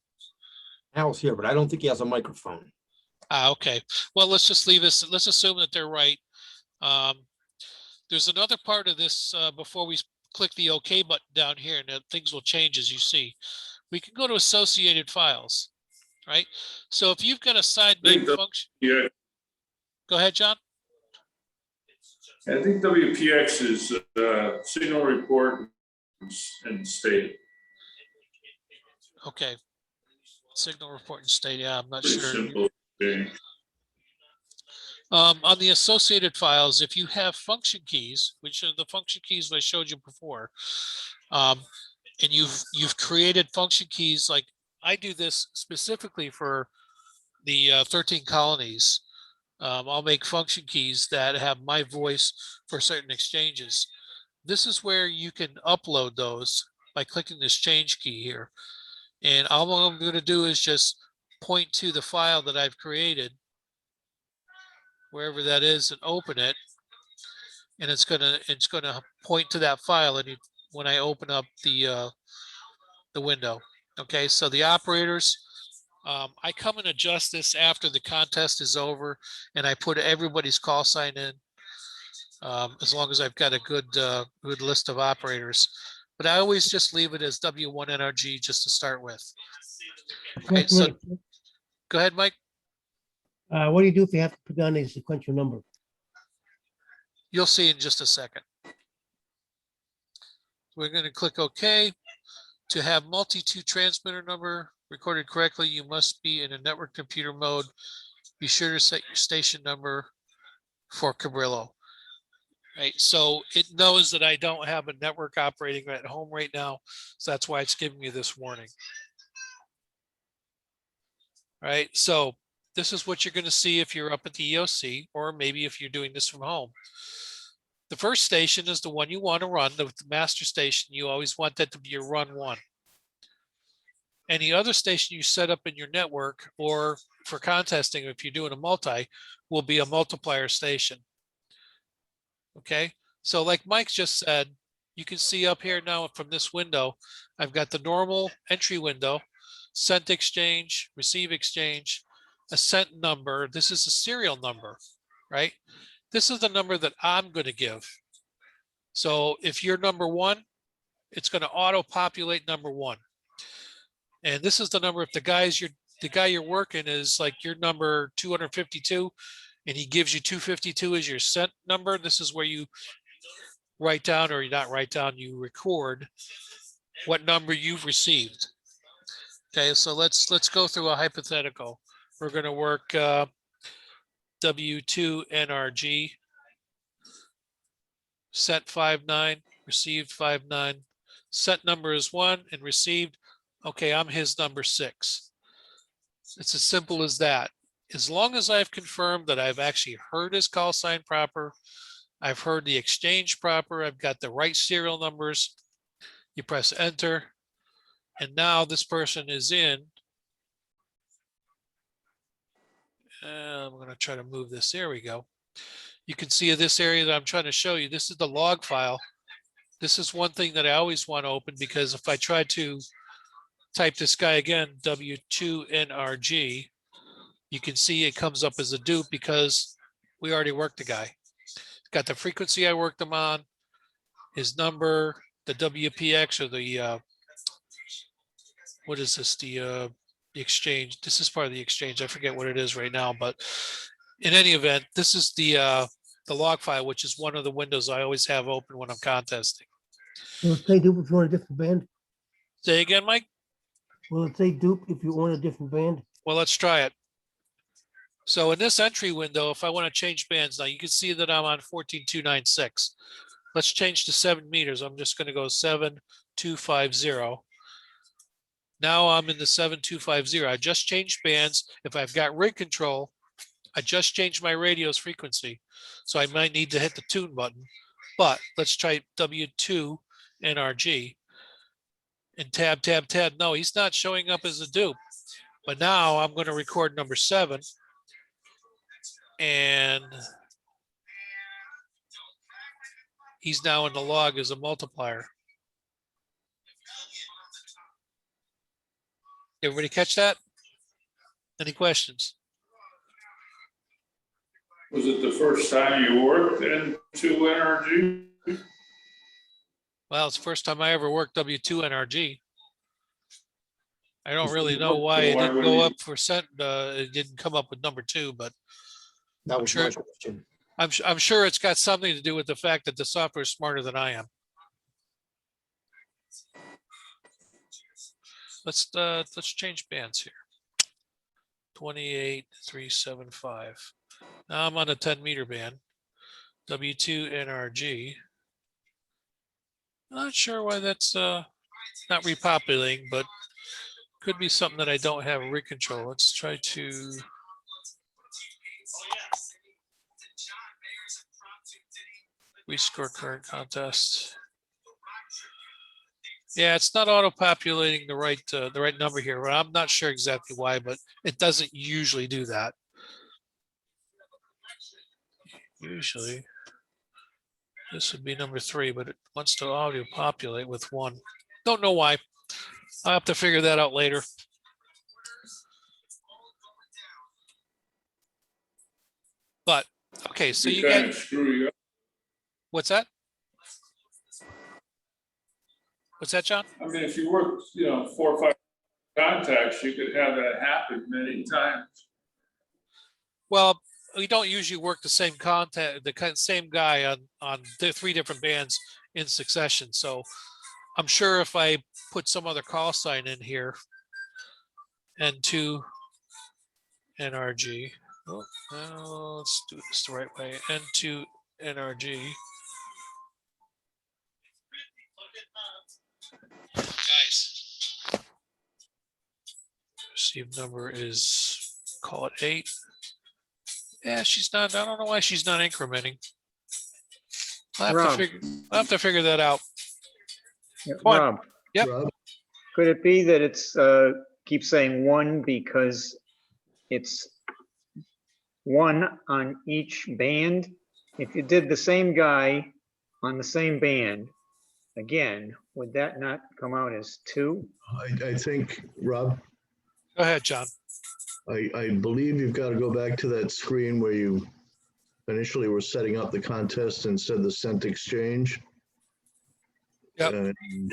Al's here, but I don't think he has a microphone. Okay. Well, let's just leave this. Let's assume that they're right. There's another part of this before we click the OK button down here, and things will change as you see. We can go to associated files, right? So if you've got a sideband function. Yeah. Go ahead, John. I think WPX is signal report and state. Okay. Signal report and state. Yeah, I'm not Pretty sure. simple thing. On the associated files, if you have function keys, which are the function keys I showed you before, and you've created function keys, like I do this specifically for the 13 colonies. I'll make function keys that have my voice for certain exchanges. This is where you can upload those by clicking this change key here. And all I'm going to do is just point to the file that I've created, wherever that is, and open it. And it's gonna point to that file, and when I open up the window. Okay, so the operators, I come and adjust this after the contest is over, and I put everybody's call sign in, as long as I've got a good list of operators. But I always just leave it as W1NRG just to start with. Okay, so go ahead, Mike. What do you do if you have to put down a sequential number? You'll see in just a second. We're going to click OK to have multi-2 transmitter number. recorded correctly, you must be in a network computer mode. Be sure to set your station number for Cabrillo. Right, so it knows that I don't have a network operating at home right now, so that's why it's giving me this warning. Right, so this is what you're going to see if you're up at the EOC, or maybe if you're doing this from home. The first station is the one you want to run, the master station. You always want that to be your run one. Any other station you set up in your network, or for contesting, if you're doing a multi, will be a multiplier station. Okay, so like Mike just said, you can see up here now from this window, I've got the normal entry window, sent exchange, receive exchange, a sent number. This is a serial number, right? This is the number that I'm going to give. So if you're number one, it's going to auto populate number one. And this is the number, if the guy you're working is like your number 252, and he gives you 252 as your sent number, this is where you write down, or you not write down, you record what number you've received. Okay, so let's go through a hypothetical. We're going to work W2 NRG, sent 59, received 59, sent number is 1 and received. Okay, I'm his number 6. It's as simple as that. As long as I've confirmed that I've actually heard his call sign proper, I've heard the exchange proper, I've got the right serial numbers, you press enter, and now this person is in. I'm going to try to move this. There we go. You can see this area that I'm trying to show you. This is the log file. This is one thing that I always want to open, because if I try to type this guy again, W2NRG, you can see it comes up as a dupe because we already worked the guy. Got the frequency I worked him on, his number, the WPX, or the what is this? The exchange. This is part of the exchange. I forget what it is right now, but in any event, this is the log file, which is one of the windows I always have open when I'm contesting. Will it say dupe if you want a different band? Say again, Mike? Will it say dupe if you want a different band? Well, let's try it. So in this entry window, if I want to change bands now, you can see that I'm on 14296. Let's change to 7 meters. I'm just going to go 7250. Now I'm in the 7250. I just changed bands. If I've got rig control, I just changed my radio's frequency. So I might need to hit the tune button. But let's try W2 NRG. And tab. No, he's not showing up as a dupe. But now I'm going to record number 7. And he's now in the log as a multiplier. Everybody catch that? Any questions? Was it the first time you worked in 2NRG? Well, it's the first time I ever worked W2 NRG. I don't really know why it didn't go up for sent. It didn't come up with number 2, but That was my question. I'm sure it's got something to do with the fact that the software is smarter than I am. Let's change bands here. 28375. Now I'm on a 10 meter band. W2 NRG. Not sure why that's not repopulating, but could be something that I don't have rig control. Let's try to. Rescore current contest. Yeah, it's not auto-populating the right number here. But I'm not sure exactly why, but it doesn't usually do that. Usually, this would be number 3, but it wants to auto-populate with 1. Don't know why. I'll have to figure that out later. But okay, so you kind get. of screw you up. What's that? What's that, John? I mean, if you work, 4 or 5 contacts, you could have that happen many times. Well, we don't usually work the same contact, the same guy on the 3 different bands in succession. So I'm sure if I put some other call sign in here, N2 NRG. Oh, now let's do this the right way. N2 NRG. Guys, receive number is, call it 8. Yeah, she's not. I don't know why she's not incrementing. I'll Rob. have to figure that out. Yeah, Come on. Rob, Yep. Rob, could it be that it's, keeps saying 1 because it's 1 on each band? If you did the same guy on the same band, again, would that not come out as 2? I think, Rob, Go ahead, John. I believe you've got to go back to that screen where you initially were setting up the contest and said the cent exchange. Yep. And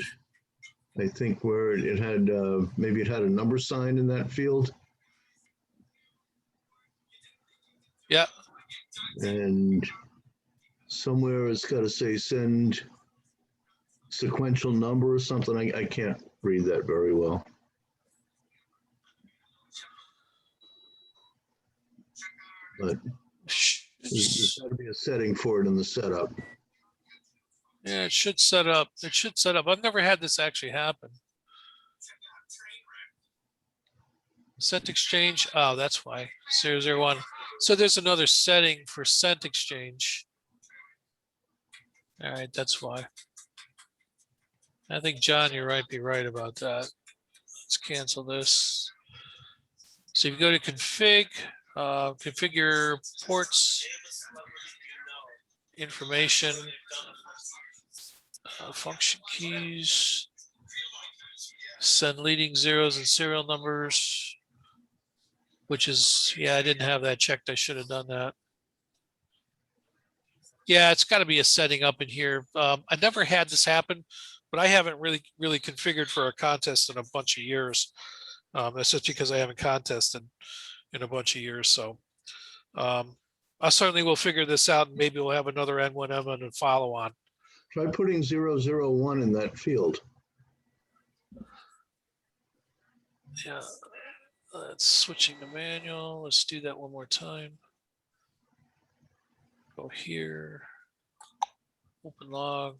I think where it had, maybe it had a number sign in that field. Yep. And somewhere it's got to say send sequential number or something. I can't read that very well. But there's got to be a setting for it in the setup. Yeah, it should set up. It should set up. I've never had this actually happen. Cent exchange. Oh, that's why. 001. So there's another setting for cent exchange. All right, that's why. I think, John, you might be right about that. Let's cancel this. So if you go to config, configure ports, information, function keys, send leading zeros and serial numbers, which is, yeah, I didn't have that checked. I should have done that. Yeah, it's got to be a setting up in here. I never had this happen, but I haven't really configured for a contest in a bunch of years. That's just because I haven't contested in a bunch of years. So I certainly will figure this out, and maybe we'll have another N1M and follow on. Try putting 001 in that field. Yeah, let's switching to manual. Let's do that one more time. Go here, open log.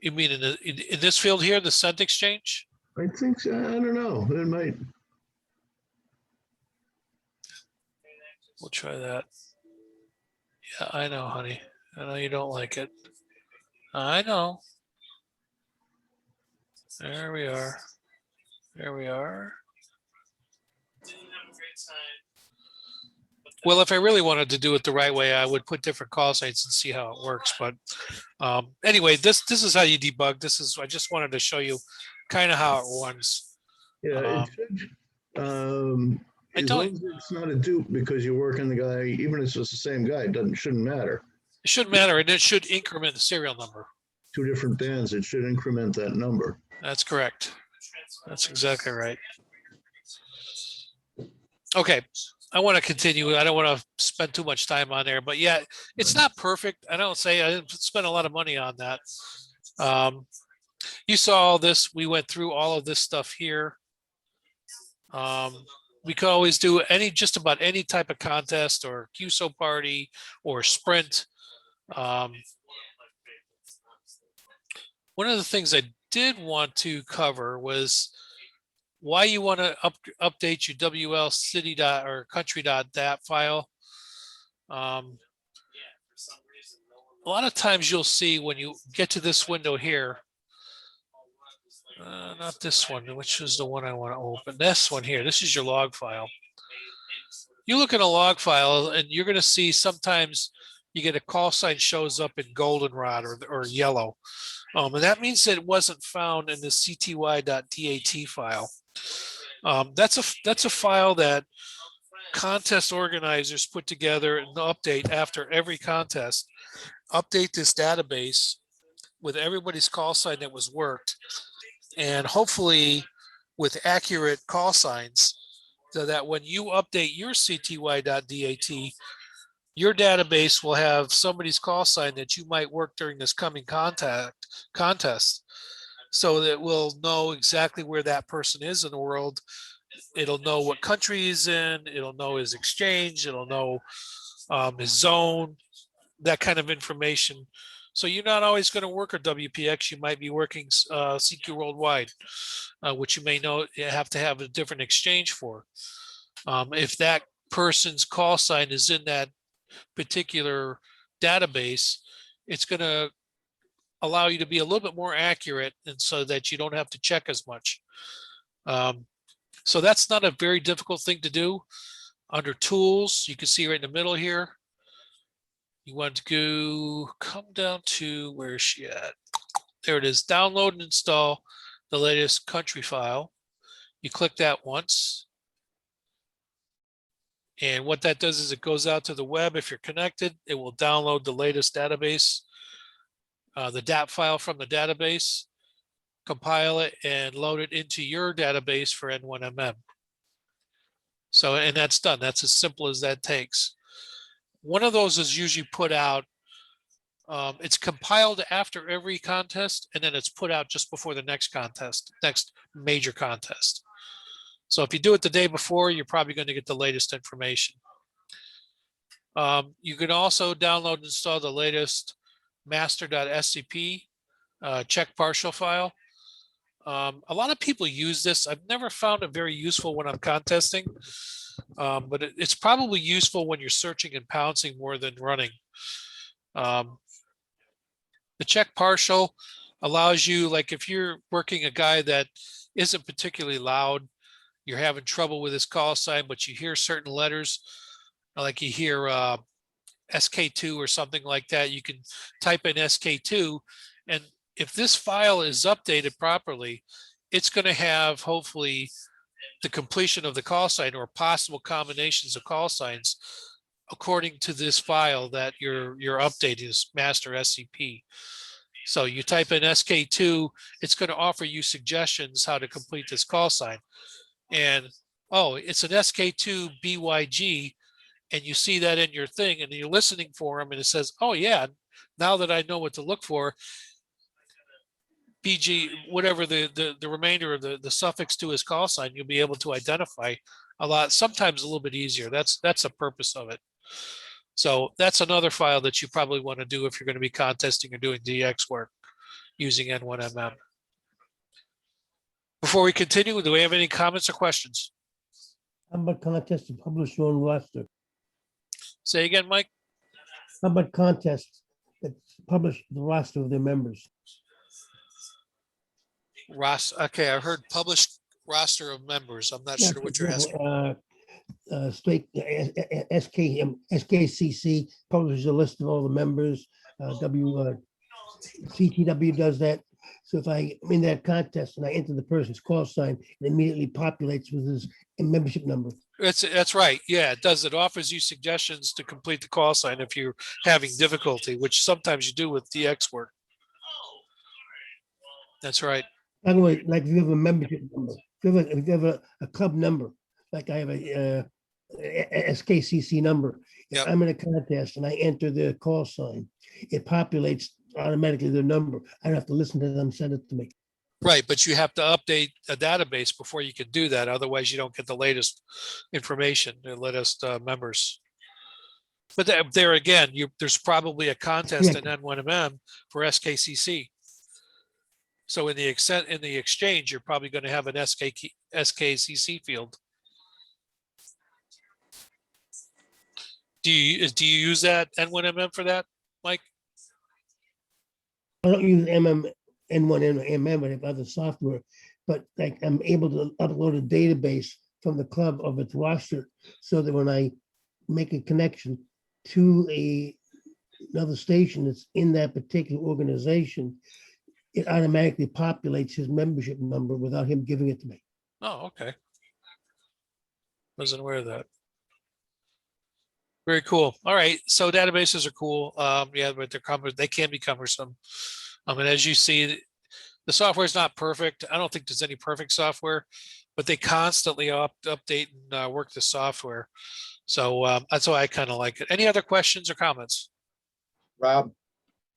You mean in this field here, the cent exchange? I think so. I don't know. It might. We'll try that. Yeah, I know, honey. I know you don't like it. I know. There we are. There we are. Well, if I really wanted to do it the right way, I would put different call sites and see how it works. But anyway, this is how you debug. This is, I just wanted to show you kind of how it runs. Yeah, it should. As long as it's not a dupe because you're working the guy, even if it's just the same guy, it shouldn't matter. It shouldn't matter, and it should increment the serial number. 2 different bands, it should increment that number. That's correct. That's exactly right. Okay, I want to continue. I don't want to spend too much time on there, but yeah, it's not perfect. I didn't spend a lot of money on that. You saw all this. We went through all of this stuff here. We could always do just about any type of contest or QSO party or sprint. One of the things I did want to cover was why you want to update your WL city or country.dat file. A lot of times you'll see when you get to this window here, not this one, which is the one I want to open. This one here, this is your log file. You look at a log file and you're going to see sometimes you get a call sign shows up in goldenrod or yellow. And that means that it wasn't found in the cty.dat file. That's a file that contest organizers put together and update after every contest. Update this database with everybody's call sign that was worked, and hopefully with accurate call signs, so that when you update your cty.dat, your database will have somebody's call sign that you might work during this coming contest. So that we'll know exactly where that person is in the world. It'll know what country he's in. It'll know his exchange. It'll know his zone, that kind of information. So you're not always going to work a WPX. You might be working CQ Worldwide, which you may know you have to have a different exchange for. If that person's call sign is in that particular database, it's going to allow you to be a little bit more accurate, and so that you don't have to check as much. So that's not a very difficult thing to do. Under tools, you can see right in the middle here, you want to come down to, where is she at? There it is, download and install the latest country file. You click that once. And what that does is it goes out to the web. If you're connected, it will download the latest database, the DAP file from the database, compile it, and load it into your database for N1MM. So, and that's done. That's as simple as that takes. One of those is usually put out. It's compiled after every contest, and then it's put out just before the next contest, next major contest. So if you do it the day before, you're probably going to get the latest information. You can also download and install the latest master.scp check partial file. A lot of people use this. I've never found it very useful when I'm contesting, but it's probably useful when you're searching and pouncing more than running. The check partial allows you, like if you're working a guy that isn't particularly loud, you're having trouble with his call sign, but you hear certain letters, like you hear SK2 or something like that, you can type in SK2, and if this file is updated properly, it's going to have hopefully the completion of the call sign or possible combinations of call signs according to this file that you're updating, this master SCP. So you type in SK2, it's going to offer you suggestions how to complete this call sign. And oh, it's an SK2 BYG, and you see that in your thing, and you're listening for them, and it says, oh yeah, now that I know what to look for, BG, whatever the remainder of the suffix to his call sign, you'll be able to identify a lot, sometimes a little bit easier. That's the purpose of it. So that's another file that you probably want to do if you're going to be contesting or doing DX work using N1MM. Before we continue, do we have any comments or questions? How about contest to publish your own roster? Say again, Mike. How about contests that publish the roster of their members? Okay, I heard published roster of members. I'm not sure what you're asking. State SKCC publishes a list of all the members. CTW does that. So if I'm in that contest and I enter the person's call sign, it immediately populates with his membership number. That's right. Yeah, it does. It offers you suggestions to complete the call sign if you're having difficulty, which sometimes you do with DX work. That's right. By the way, like if you have a membership number, if you have a club number, like I have a SKCC number, if Yep. I'm in a contest and I enter the call sign, it populates automatically the number. I don't have to listen to them send it to me. Right, but you have to update a database before you can do that. Otherwise, you don't get the latest information, the latest members. But there again, there's probably a contest in N1MM for SKCC. So in the exchange, you're probably going to have an SKCC field. Do you use that N1MM for that, Mike? I don't use N1MM, but I have other software, but like I'm able to upload a database from the club of its roster so that when I make a connection to another station that's in that particular organization, it automatically populates his membership number without him giving it to me. Oh, okay. Wasn't aware of that. Very cool. All right. So databases are cool. Yeah, but they can be cumbersome. And as you see, The software is not perfect. I don't think there's any perfect software, but they constantly update and work the software. So that's why I kind of like it. Any other questions or comments? Rob?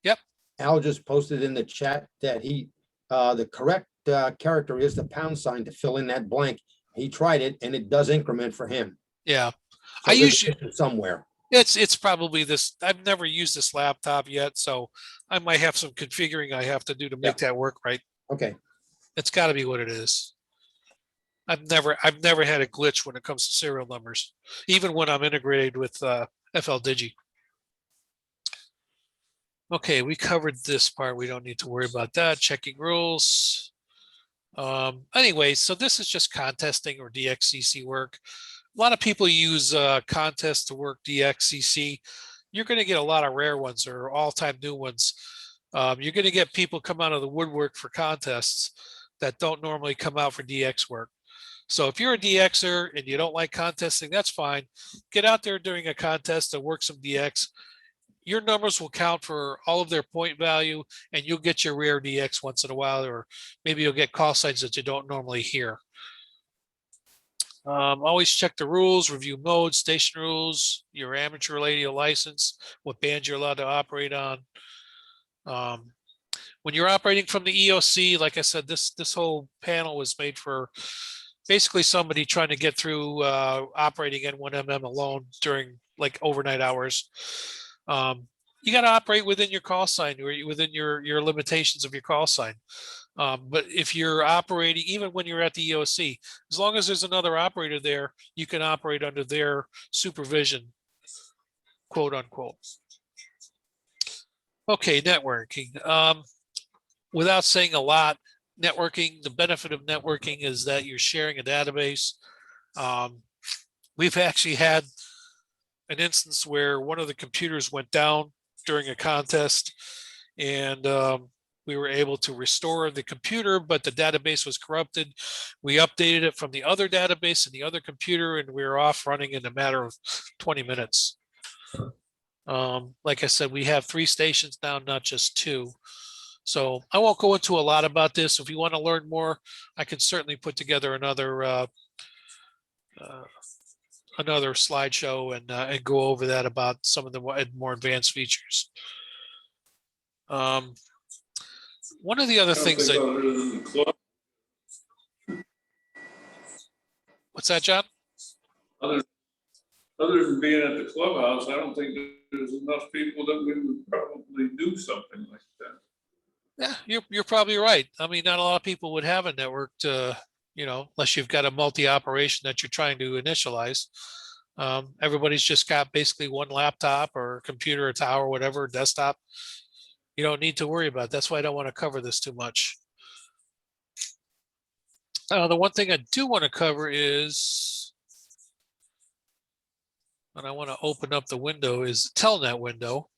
Yep. Al just posted in the chat that the correct character is the £sign to fill in that blank. He tried it and it does increment for him. Yeah. So I there's a usually, issue somewhere. it's probably this. I've never used this laptop yet, so I might have some configuring I have to do to make that work right. Okay. It's got to be what it is. I've never had a glitch when it comes to serial numbers, even when I'm integrated with FL Digi. Okay, we covered this part. We don't need to worry about that. Checking rules. Anyway, so this is just contesting or DXCC work. A lot of people use contests to work DXCC. You're going to get a lot of rare ones or all-time new ones. You're going to get people come out of the woodwork for contests that don't normally come out for DX work. So if you're a DXer and you don't like contesting, that's fine. Get out there during a contest and work some DX. Your numbers will count for all of their point value, and you'll get your rare DX once in a while, or maybe you'll get call signs that you don't normally hear. Always check the rules, review mode, station rules, your amateur radio license, what band you're allowed to operate on. When you're operating from the EOC, like I said, this whole panel was made for basically somebody trying to get through operating N1MM alone during like overnight hours. You got to operate within your call sign or within your limitations of your call sign. But if you're operating, even when you're at the EOC, as long as there's another operator there, you can operate under their supervision, quote unquote. Okay, networking. Without saying a lot, networking, the benefit of networking is that you're sharing a database. We've actually had an instance where one of the computers went down during a contest, and we were able to restore the computer, but the database was corrupted. We updated it from the other database and the other computer, and we were off running in a matter of 20 minutes. Like I said, we have 3 stations now, not just 2. So I won't go into a lot about this. If you want to learn more, I can certainly put together another slideshow and go over that about some of the more advanced features. One of the other things that, what's that, John? Other than being at the clubhouse, I don't think there's enough people that we would probably do something like that. Yeah, you're probably right. I mean, not a lot of people would have a network to, unless you've got a multi-operation that you're trying to initialize. Everybody's just got basically one laptop or computer or tower, whatever, desktop. You don't need to worry about it. That's why I don't want to cover this too much. The one thing I do want to cover is, and I want to open up the window, is the Telnet window.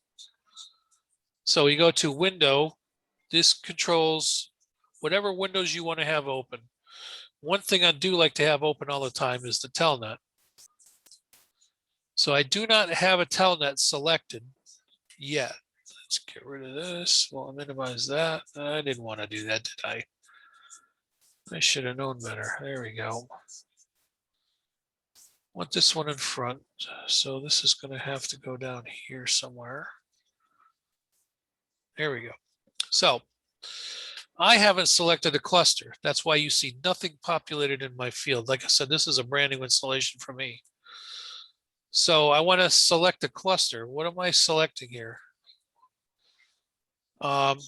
So you go to Window. This controls whatever windows you want to have open. One thing I do like to have open all the time is the Telnet. So I do not have a Telnet selected yet. Let's get rid of this. Well, I'll minimize that. I didn't want to do that, did I? I should have known better. There we go. Want this one in front. So this is going to have to go down here somewhere. There we go. So I haven't selected a cluster. That's why you see nothing populated in my field. Like I said, this is a brand new installation for me. So I want to select a cluster. What am I selecting here? I'm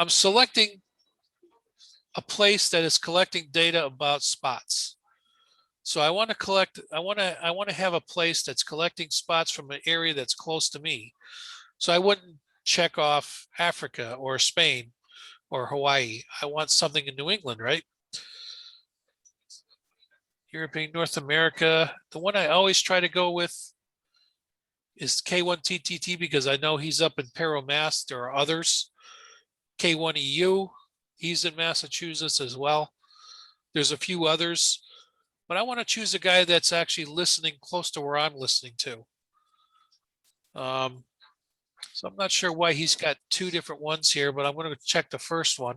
selecting a place that is collecting data about spots. So I want to have a place that's collecting spots from an area that's close to me. So I wouldn't check off Africa or Spain or Hawaii. I want something in New England, right? European, North America. The one I always try to go with is K1TTT because I know he's up in Pero, Mass. There are others. K1EU, he's in Massachusetts as well. There's a few others, but I want to choose a guy that's actually listening close to where I'm listening to. So I'm not sure why he's got two different ones here, but I'm going to check the first one.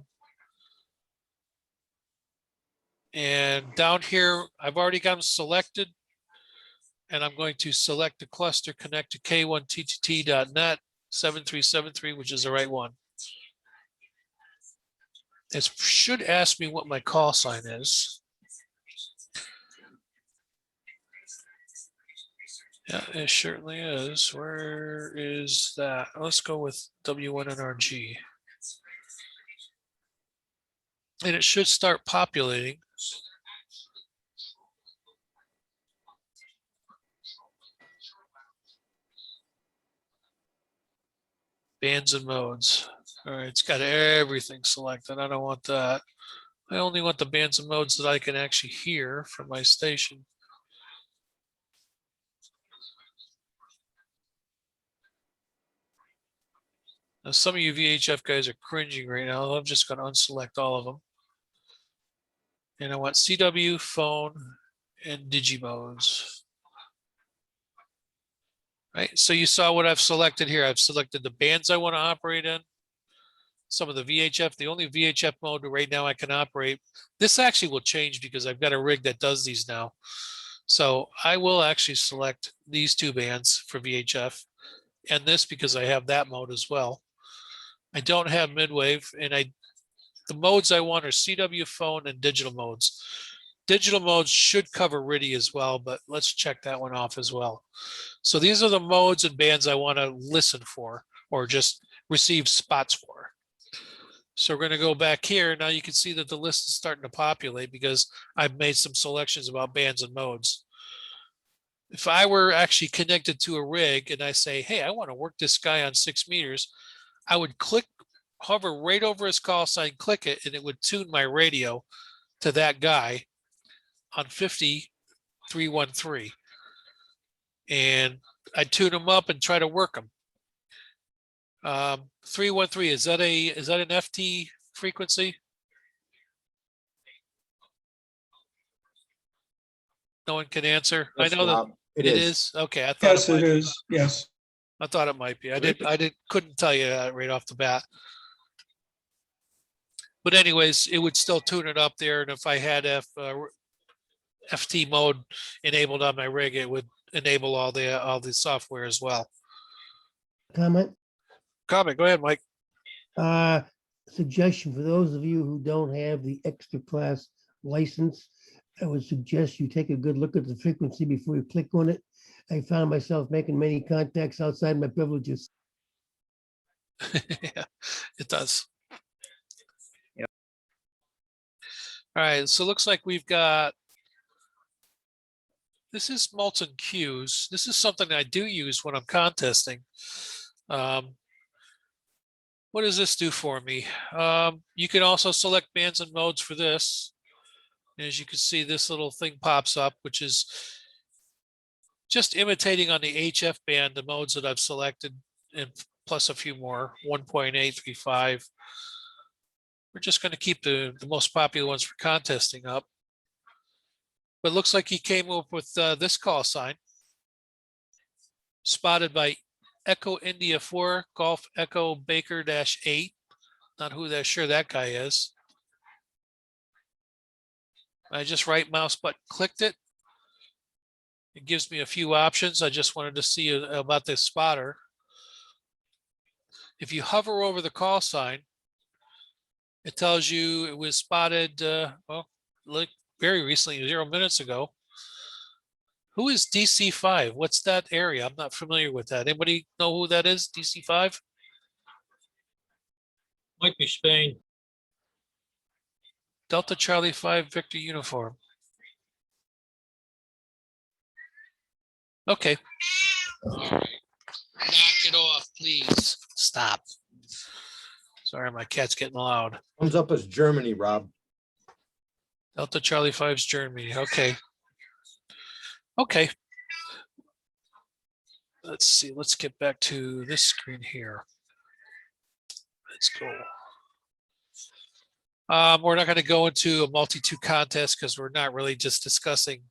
And down here, I've already got them selected. And I'm going to select the cluster connect to K1TTT.net 7373, which is the right one. It should ask me what my call sign is. Yeah, it certainly is. Where is that? Let's go with W1NRG. And it should start populating. Bands and modes. All right, it's got everything selected. I don't want that. I only want the bands and modes that I can actually hear from my station. Now, some of you VHF guys are cringing right now. I'm just going to unselect all of them. And I want CW, phone, and Digimodes. Right, so you saw what I've selected here. I've selected the bands I want to operate in. Some of the VHF, the only VHF mode right now I can operate. This actually will change because I've got a rig that does these now. So I will actually select these two bands for VHF and this because I have that mode as well. I don't have midwave, and the modes I want are CW, phone, and digital modes. Digital modes should cover RIDI as well, but let's check that one off as well. So these are the modes and bands I want to listen for or just receive spots for. So we're going to go back here. Now you can see that the list is starting to populate because I've made some selections about bands and modes. If I were actually connected to a rig and I say, hey, I want to work this guy on 6 meters, I would hover right over his call sign, click it, and it would tune my radio to that guy on 50313. And I'd tune him up and try to work him. 313, is that an FT frequency? No one can answer. Yes, I know that Rob, it it is. is. Okay, I thought Yes, it is. Yes. I thought it might be. Couldn't tell you that right off the bat. But anyways, it would still tune it up there. And if I had FT mode enabled on my rig, it would enable all the software as well. Comment? Comment, go ahead, Mike. Suggestion for those of you who don't have the extra class license, I would suggest you take a good look at the frequency before you click on it. I found myself making many contacts outside my privileges. Yeah, it does. Yep. All right, so it looks like we've got, this is Molten Cues. This is something I do use when I'm contesting. What does this do for me? You can also select bands and modes for this. As you can see, this little thing pops up, which is just imitating on the HF band, the modes that I've selected, and plus a few more, 1.835. We're just going to keep the most popular ones for contesting up. But it looks like he came up with this call sign, spotted by Echo India 4, Golf Echo Baker -8. Not who that sure that guy is. I just right mouse button clicked it. It gives me a few options. I just wanted to see about this spotter. If you hover over the call sign, it tells you it was spotted, well, like very recently, 0 minutes ago. Who is DC5? What's that area? I'm not familiar with that. Anybody know who that is, DC5? Might be Spain. Delta Charlie 5 Victor Uniform. Okay. Knock it off, please. Stop. Sorry, my cat's getting loud. Comes up as Germany, Rob. Delta Charlie 5's Germany. Okay. Okay. Let's see. Let's get back to this screen here. Let's go. We're not going to go into a multi-2 contest because we're not really just discussing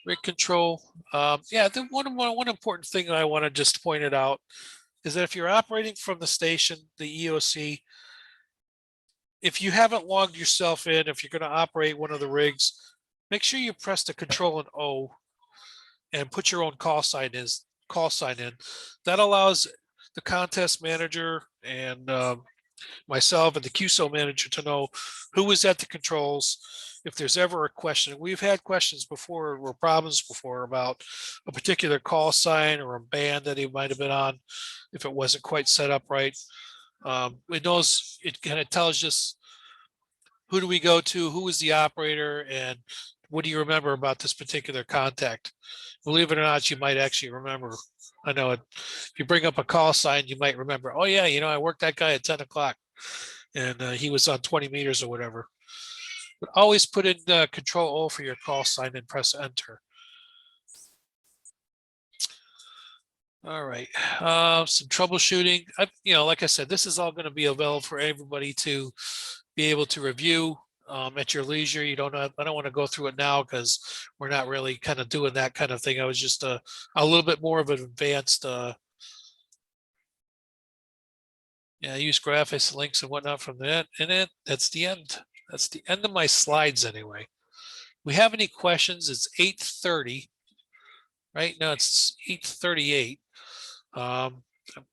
rig control. Yeah, the one important thing I want to just point it out is that if you're operating from the station, the EOC, if you haven't logged yourself in, if you're going to operate one of the rigs, make sure you press the Control and O and put your own call sign in. That allows the contest manager and myself and the QSO manager to know who is at the controls. If there's ever a question, we've had questions before or problems before about a particular call sign or a band that he might have been on if it wasn't quite set up right. It knows, it kind of tells us who do we go to, who is the operator, and what do you remember about this particular contact? Believe it or not, you might actually remember. I know it. If you bring up a call sign, you might remember, oh yeah, I worked that guy at 10 o'clock and he was on 20 meters or whatever. But always put in Control O for your call sign and press enter. All right, some troubleshooting. Like I said, this is all going to be available for everybody to be able to review at your leisure. I don't want to go through it now because we're not really kind of doing that kind of thing. I was just a little bit more of an advanced. I use graphics, links, and whatnot from that. And that's the end. That's the end of my slides anyway. We have any questions? It's 8:30. Right now it's 8:38. I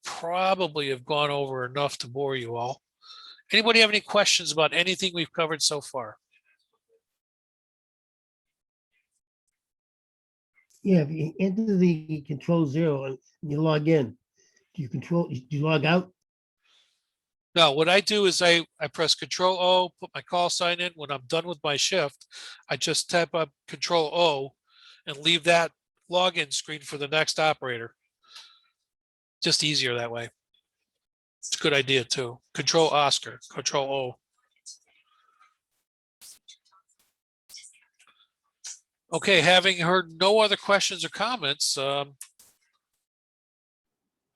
probably have gone over enough to bore you all. Anybody have any questions about anything we've covered so far? Yeah, if you enter the Control 0 and you log in, do you log out? No, what I do is I press Control O, put my call sign in. When I'm done with my shift, I just tap up Control O and leave that login screen for the next operator. Just easier that way. It's a good idea too. Control Oscar, Control O. Okay, having heard no other questions or comments, I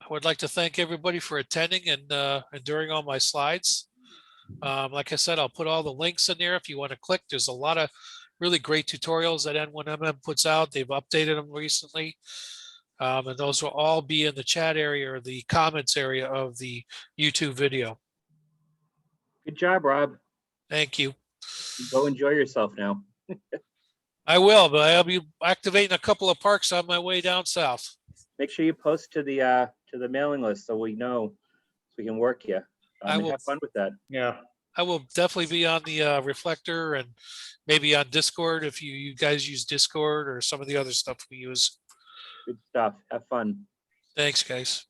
would like to thank everybody for attending and enduring all my slides. Like I said, I'll put all the links in there if you want to click. There's a lot of really great tutorials that N1MM puts out. They've updated them recently. And those will all be in the chat area or the comments area of the YouTube video. Good job, Rob. Thank you. Go enjoy yourself now. I will, but I'll be activating a couple of parks on my way down south. Make sure you post to the mailing list so we know, so we can work you. I will have fun with that. Yeah. I will definitely be on the Reflector and maybe on Discord if you guys use Discord or some of the other stuff we use. Good stuff. Have fun. Thanks, guys.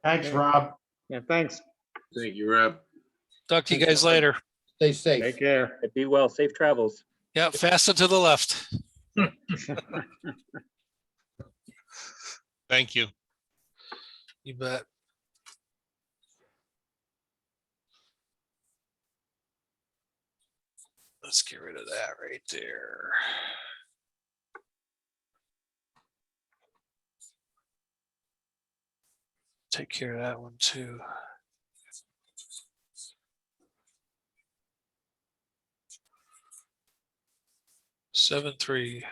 Thanks, Rob. Yeah, thanks. Thank you, Rob. Talk to you guys later. Stay safe. Take care. Be well. Safe travels. Yeah, fasten to the left. Thank you. You bet. Let's get rid of that right there. Take care of that one too. 7-3.